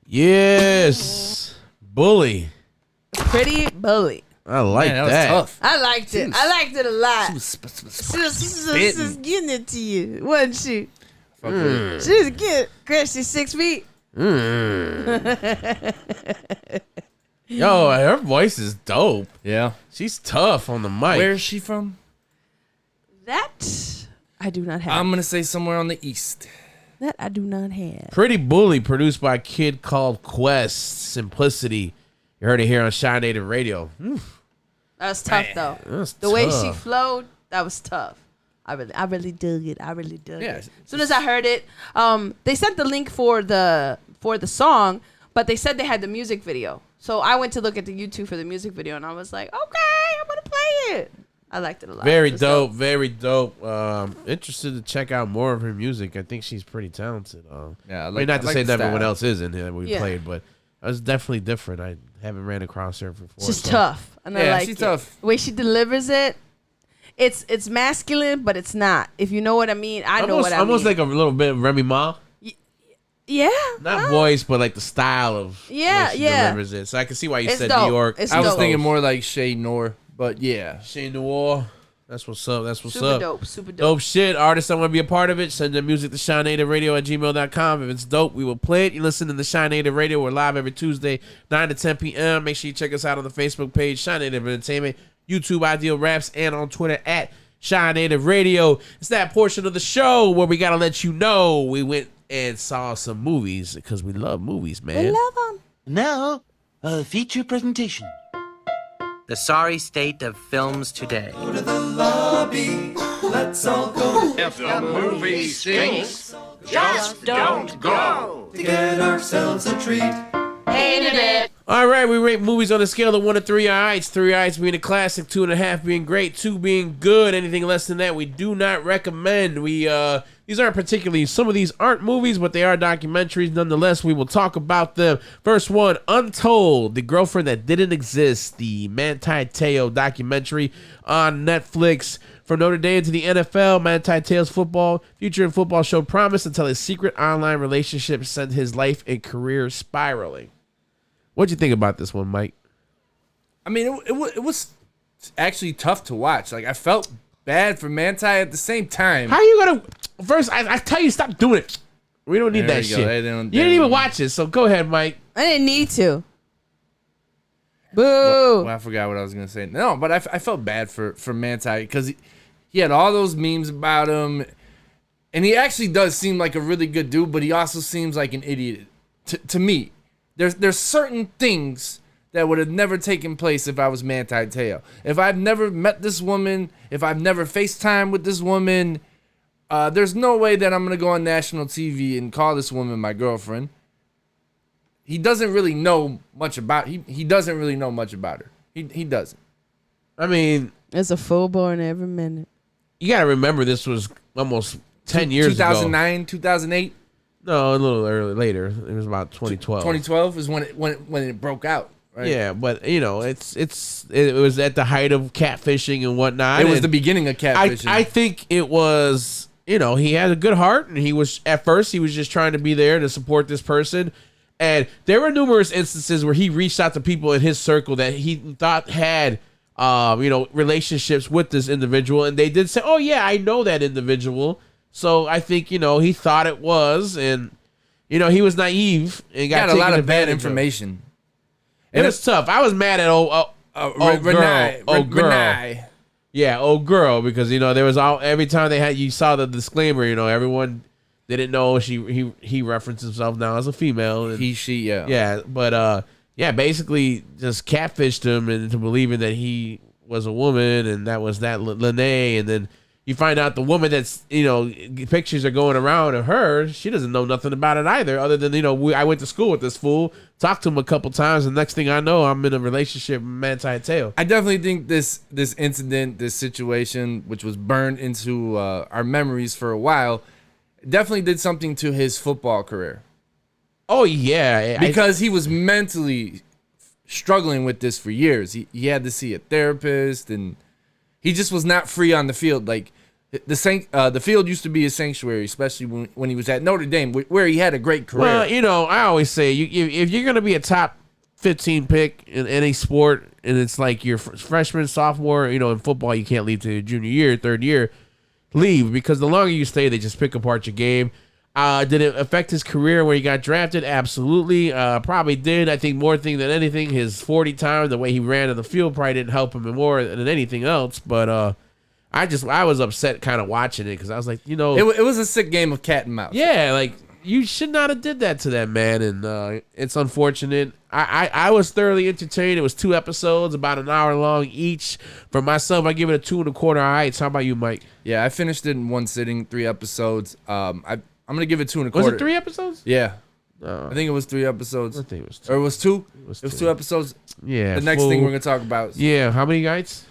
Yes, Bully. Pretty Bully. I like that. That was tough. I liked it. I liked it a lot. She She's getting it to you, wasn't she? Mm. She was getting. Chris, she's 6 feet. Yo, her voice is dope. Yeah. She's tough on the mic. Where is she from? That I do not have. I'm going to say somewhere on the east. That I do not have. Pretty Bully, produced by a kid called Quest. Simplicity. You heard it here on Shy Native Radio. That was tough, though. The way she flowed, that was tough. I really dug it. I really dug it. As soon as I heard it, they sent the link for the song, but they said they had the music video. So I went to look at the YouTube for the music video, and I was like, okay, I'm gonna play it. I liked it a lot. Very dope. Very dope. Interested to check out more of her music. I think she's pretty talented. Yeah, I mean, not to say that style. everyone else isn't that we played, but it was definitely different. I haven't ran across her before. She's tough, and I like she's it. tough. The way she delivers it, it's masculine, but it's not. If you know what I mean, I know what I mean. Almost like a little bit of Remy Ma. Yeah. Not voice, but like the style of she delivers it. So I can see why you said dope. New York. It's I was dope. thinking more like Shay Noor, but yeah. Shay Noir. That's what's up. That's what's Super up. dope. Super dope. Dope shit. Artists that want to be a part of it, send their music to ShyNativeRadio@gmail.com. If it's dope, we will play it. You listen to the Shy Native Radio. We're live every Tuesday, 9 to 10 p.m. Make sure you check us out on the Facebook page, Shy Native Entertainment, YouTube Ideal Raps, and on Twitter at Shy Native Radio. It's that portion of the show where we got to let you know we went and saw some movies because we love movies, man. We love them. Now, a feature presentation. The sorry state of films today. If the movie stinks, just don't go. To get ourselves a treat. Hated it. All right, we rate movies on a scale of 1 to 3 eyes. 3 eyes being a classic, 2.5 being great, 2 being good. Anything less than that, we do not recommend. These aren't particularly, some of these aren't movies, but they are documentaries. Nonetheless, we will talk about them. First one, Untold, The Girlfriend That Didn't Exist, the Manti Te'o documentary on Netflix. From Notre Dame to the NFL, Manti Te'o's future in football showed promise until his secret online relationship sent his life and career spiraling. What'd you think about this one, Mike? I mean, it was actually tough to watch. Like, I felt bad for Manti at the same time. How you gonna... First, I tell you, stop doing it. We don't need that shit. You didn't even watch it, so go ahead, Mike. I didn't need to. Boo. Well, I forgot what I was going to say. No, but I felt bad for Manti because he had all those memes about him, and he actually does seem like a really good dude, but he also seems like an idiot to me. There's certain things that would have never taken place if I was Manti Te'o. If I've never met this woman, if I've never FaceTime with this woman, there's no way that I'm going to go on national TV and call this woman my girlfriend. He doesn't really know much about he doesn't really know much about her. He doesn't. I mean, There's a full born every minute. you got to remember this was almost 10 years 2009, ago. 2008? No, a little later. It was about 2012. 2012 is when it broke out, right? Yeah, but you know, it was at the height of catfishing and whatnot. It was the beginning of catfishing. I think it was, you know, he had a good heart, and he was just trying to be there to support this person. And there were numerous instances where he reached out to people in his circle that he thought had, relationships with this individual, and they did say, "Oh yeah, I know that individual." So I think, you know, he thought it was, and you know, he was naive and got a lot of bad advantage information. It was tough. I was mad at old girl. Yeah, old girl, because you know there was every time you saw the disclaimer, you know, everyone didn't know he referenced himself now as a female. And, yeah, but basically just catfished him into believing that he was a woman, and that was that Lene, and then you find out the woman that's, you know, pictures are going around of her, she doesn't know nothing about it either, other than, you know, I went to school with this fool, talked to him a couple times, and next thing I know, I'm in a relationship with Manti Te'o. I definitely think this incident, this situation, which was burned into our memories for a while, definitely did something to his football career. Oh, yeah. Because he was mentally struggling with this for years. He had to see a therapist, and he just was not free on the field. Like, the field used to be his sanctuary, especially when he was at Notre Dame, where he had a great career. Well, you know, I always say, if you're going to be a top 15 pick in any sport, and it's like your freshman, sophomore, you know, in football, you can't leave to your junior year, third year, leave, because the longer you stay, they just pick apart your game. Did it affect his career when he got drafted? Absolutely. Probably did. I think more thing than anything, his 40 time, the way he ran in the field probably didn't help him more than anything else. But I was upset kind of watching it because I was like, you know. It was a sick game of cat and mouse. Yeah, like, you should not have did that to that man, and it's unfortunate. I was thoroughly entertained. It was 2 episodes, about an hour long each. For myself, I give it a 2 1/4 heights. How about you, Mike? Yeah, I finished it in one sitting, 3 episodes. I'm gonna give it 2 1/4. Was it 3 episodes? Yeah. I think it was 3 episodes. I think it was 2. Or it was 2? It was 2 episodes. Yeah. The next thing we're gonna talk about. Yeah, how many heights?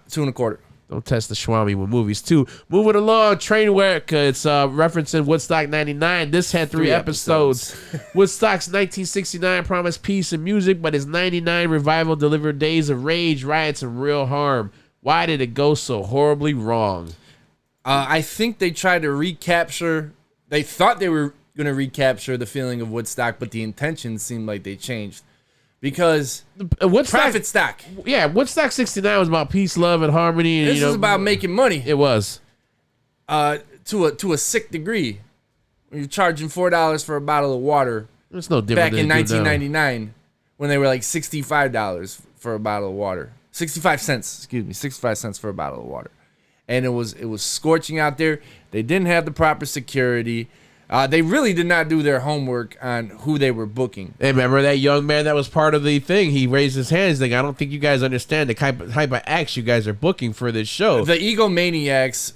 2 1/4. Don't test the Schwami with movies, too. Moving along, Trainwreck. It's referencing Woodstock 99. This had 3 episodes. Woodstock's 1969 promised peace and music, but its 99 revival delivered days of rage, riots, and real harm. Why did it go so horribly wrong? I think they tried to recapture... They thought they were going to recapture the feeling of Woodstock, but the intentions seemed like they changed. Because profit stock. Yeah, Woodstock 69 was about peace, love, and harmony. And, this is about making money. It was. To a sick degree. You're charging $4 for a bottle of water. It's no different back in 1999 when they were like $65 for a bottle of water. 65 cents, excuse me, 65 cents for a bottle of water. And it was scorching out there. They didn't have the proper security. They really did not do their homework on who they were booking. Hey, remember that young man that was part of the thing? He raised his hand. He's like, I don't think you guys understand the type of acts you guys are booking for this show. The egomaniacs,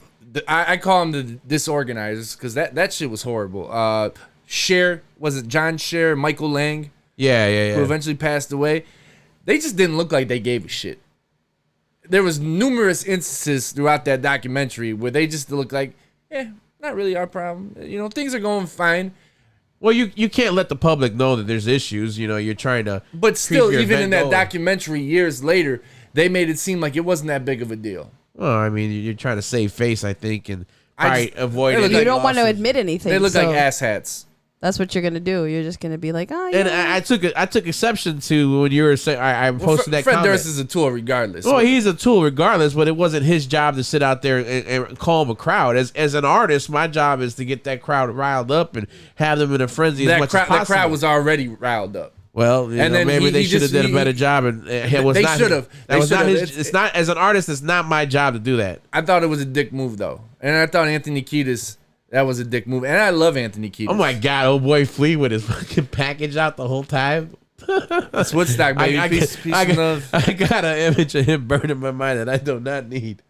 I call them the disorganizers because that shit was horrible. Cher, was it John Cher, Michael Lang? Yeah. Who eventually passed away. They just didn't look like they gave a shit. There was numerous instances throughout that documentary where they just looked like, not really our problem. You know, things are going fine. Well, you can't let the public know that there's issues. You know, you're trying to. But still, even in that documentary years later, they made it seem like it wasn't that big of a deal. Well, I mean, you're trying to save face, I think, and avoid. You don't want to admit anything. They look like asshats. That's what you're gonna do. You're just gonna be like, oh yeah. And I took exception to when you were saying I posted that Fred comment. Durst is a tool regardless. Well, he's a tool regardless, but it wasn't his job to sit out there and calm a crowd. As an artist, my job is to get that crowd riled up and have them in a frenzy as much as possible. That crowd was already riled up. Well, then maybe they should have did a better job, and it was not. They should have. That was not his. It's not, as an artist, it's not my job to do that. I thought it was a dick move though, and I thought Anthony Kiedis. That was a dick move. And I love Anthony Kiedis. Oh, my God. Old boy Flea with his fucking package out the whole time. That's Woodstock, baby. I got an image of him burning my mind that I do not need.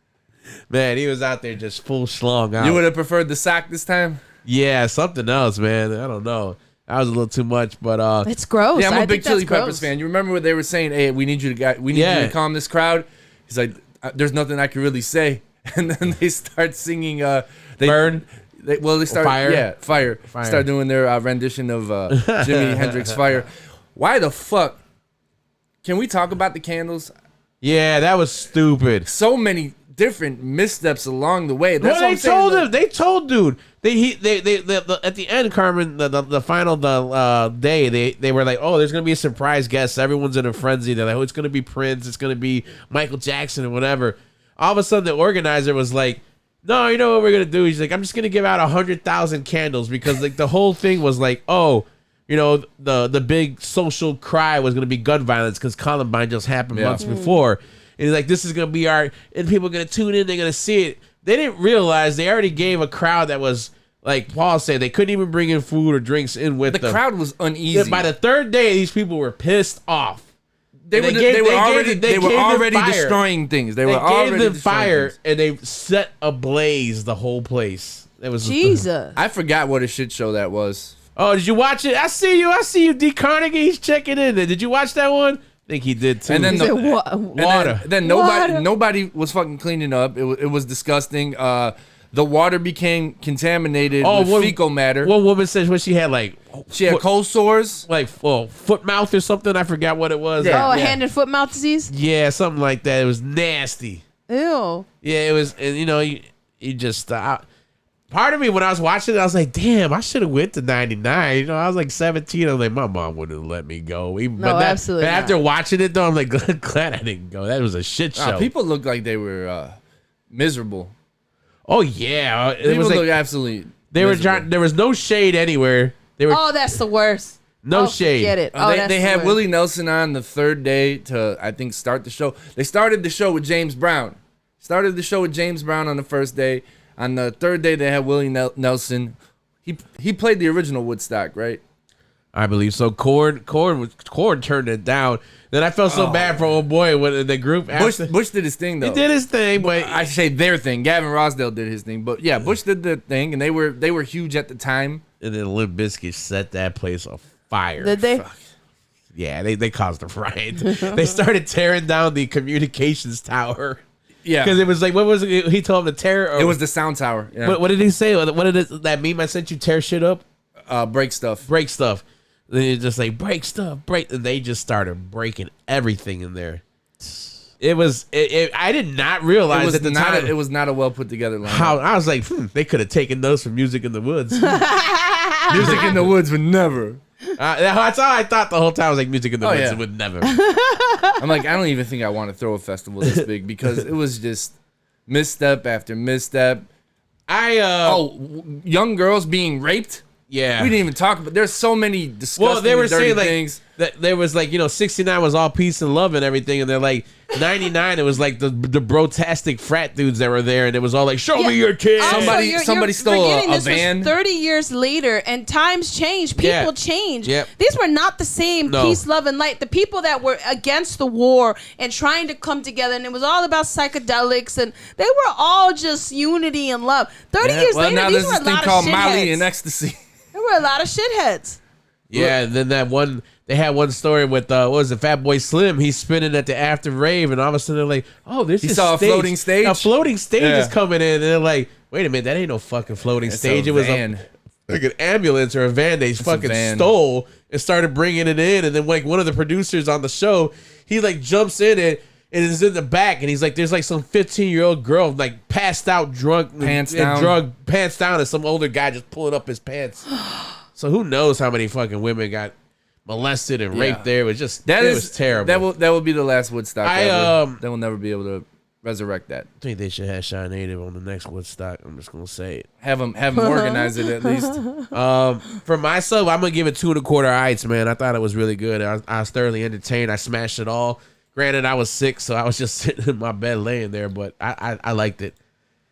Man, he was out there just full schlong out. You would have preferred the sock this time? Yeah, something else, man. I don't know. That was a little too much, but... It's gross. Yeah, I'm a big Chili Peppers fan. You remember what they were saying? Hey, we need you to calm this crowd? He's like, there's nothing I can really say. And then they start singing... Burn? They start Fire. Yeah, Fire. Start doing their rendition of Jimi Hendrix Fire. Why the fuck? Can we talk about the candles? Yeah, that was stupid. So many different missteps along the way. That's what I'm saying. They told dude. They at the end, Carmen, the final day, they were like, oh, there's gonna be a surprise guest. Everyone's in a frenzy. They're like, oh, it's gonna be Prince. It's gonna be Michael Jackson or whatever. All of a sudden, the organizer was like, no, you know what we're going to do? He's like, I'm just going to give out 100,000 candles because like the whole thing was like, oh, you know, the big social cry was going to be gun violence because Columbine just happened months before. And he's like, this is going to be and people are going to tune in, they're going to see it. They didn't realize they already gave a crowd that was, like Paul said, they couldn't even bring in food or drinks in with them. The crowd was uneasy. By the third day, these people were pissed off. They were already destroying things. They gave them fire and they set ablaze the whole place. It was Jesus. I forgot what a shit show that was. Oh, did you watch it? I see you, D. Carnegie's checking in there. Did you watch that one? I think he did too. And then water. Then nobody was fucking cleaning up. It was disgusting. The water became contaminated with fecal matter. One woman said when she had had cold sores, like foot mouth or something. I forgot what it was. Yeah. Hand and foot mouth disease. Yeah, something like that. It was nasty. Ew. Yeah, it was. And you know, you just. Part of me when I was watching it, I was like, damn, I should have went to 99. You know, I was like 17. I was like, my mom wouldn't have let me go. Absolutely. But after watching it though, I'm like, glad I didn't go. That was a shit show. People looked like they were miserable. Oh yeah, People look absolutely They were trying. There was no shade anywhere. They were. Oh, that's the worst. No shade. Get it? They had Willie Nelson on the third day to, I think, start the show. They started the show with James Brown. Started the show with James Brown on the first day. On the third day, they had Willie Nelson. He played the original Woodstock, right? I believe so. Cord turned it down. Then I felt so bad for old boy when the group. Bush did his thing though. He did his thing, but I say their thing. Gavin Rossdale did his thing, but yeah, Bush did the thing, and they were huge at the time. And then Limp Bizkit set that place on fire. Did they? Fuck. Yeah, they caused a riot. They started tearing down the communications tower. Yeah, because it was like, what was it? He told him to tear. It was the sound tower. Yeah. What did he say? What did that meme I sent you? Tear shit up. Break stuff. Break stuff. They just like break stuff, break. And they just started breaking everything in there. It was. I did not realize at the time it was not a well put together line. How I was like, they could have taken those from Music in the Woods. Music in the Woods would never. That's all I thought the whole time. I was like, Music in the Woods would never. I'm like, I don't even think I want to throw a festival this big because it was just misstep after misstep. Young girls being raped. Yeah, we didn't even talk about. There's so many disgusting, they were dirty saying like things. That there was like 69 was all peace and love and everything, and they're like 99. It was like the brotastic frat dudes that were there, and it was all like, show me your kids. Somebody stole a van. Was 30 years later, and times change. People change. Yep. These were not the same peace, love, and light. The people that were against the war and trying to come together, and it was all about psychedelics, and they were all just unity and love. 30 years later, now these there's were a this thing lot called of Molly shitheads. and ecstasy. There were a lot of shitheads. Yeah, and then that one, they had one story with, what was it, Fat Boy Slim. He's spinning at the after rave, and all of a sudden they're like, oh, this He is saw stage. a floating stage? A floating stage is coming in, and they're like, wait a minute, that ain't no fucking floating stage. It was like an ambulance or a van they fucking stole and started bringing it in, and then like one of the producers on the show, he like jumps in it, and is in the back, and he's like, there's like some 15-year-old girl like passed out, drunk, pants down, and some older guy just pulling up his pants. So who knows how many fucking women got molested and raped there? It was just was terrible. That will be the last Woodstock ever. They will never be able to resurrect that. I think they should have Shy Native on the next Woodstock. I'm just gonna say it. Have them organize it at least. For myself, I'm gonna give it 2 1/4 ites, man. I thought it was really good. I was thoroughly entertained. I smashed it all. Granted, I was sick, so I was just sitting in my bed laying there, but I liked it.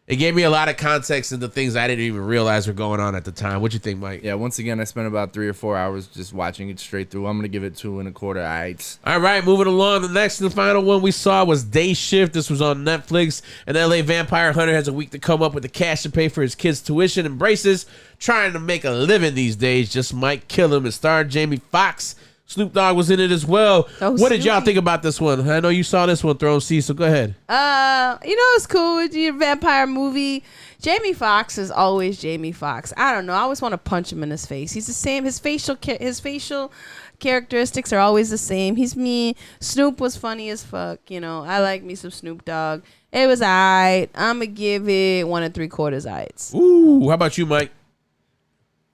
It gave me a lot of context into things I didn't even realize were going on at the time. What you think, Mike? Yeah, once again, I spent about 3 or 4 hours just watching it straight through. I'm going to give it 2 1/4 ites. All right, moving along. The next and the final one we saw was Day Shift. This was on Netflix. An LA vampire hunter has a week to come up with the cash to pay for his kids' tuition and braces. Trying to make a living these days just might kill him. It starred Jamie Foxx. Snoop Dogg was in it as well. What did y'all think about this one? I know you saw this one, Throne C, so go ahead. It's cool with your vampire movie. Jamie Foxx is always Jamie Foxx. I don't know. I always want to punch him in his face. He's the same. His facial characteristics are always the same. He's me. Snoop was funny as fuck. I like me some Snoop Dogg. It was alright. I'm gonna give it 1 3/4 ites. Ooh, how about you, Mike?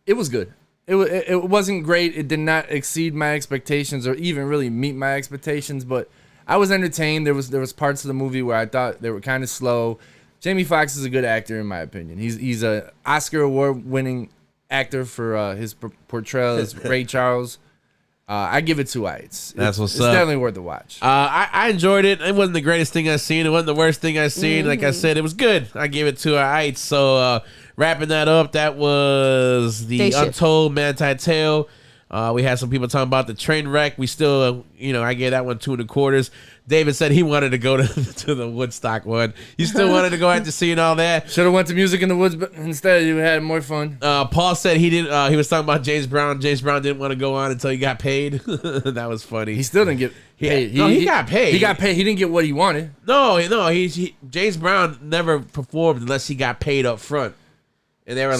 It was good. It wasn't great. It did not exceed my expectations or even really meet my expectations, but I was entertained. There was parts of the movie where I thought they were kind of slow. Jamie Foxx is a good actor in my opinion. He's a Oscar award winning actor for his portrayal as Ray Charles. I give it 2 ites. That's what's up. It's definitely worth the watch. I enjoyed it. It wasn't the greatest thing I've seen. It wasn't the worst thing I've seen. Like I said, it was good. I gave it 2 ites. So wrapping that up, that was the Untold Manti Tale. We had some people talking about the train wreck. We still, I gave that one 2 1/4. David said he wanted to go to the Woodstock one. You still wanted to go after seeing all that? Should have went to Music in the Woods, but instead you had more fun. Paul said he didn't. He was talking about James Brown. James Brown didn't want to go on until he got paid. That was funny. He still didn't get paid. He got paid. He got paid. He didn't get what he wanted. No. James Brown never performed unless he got paid up front. And they were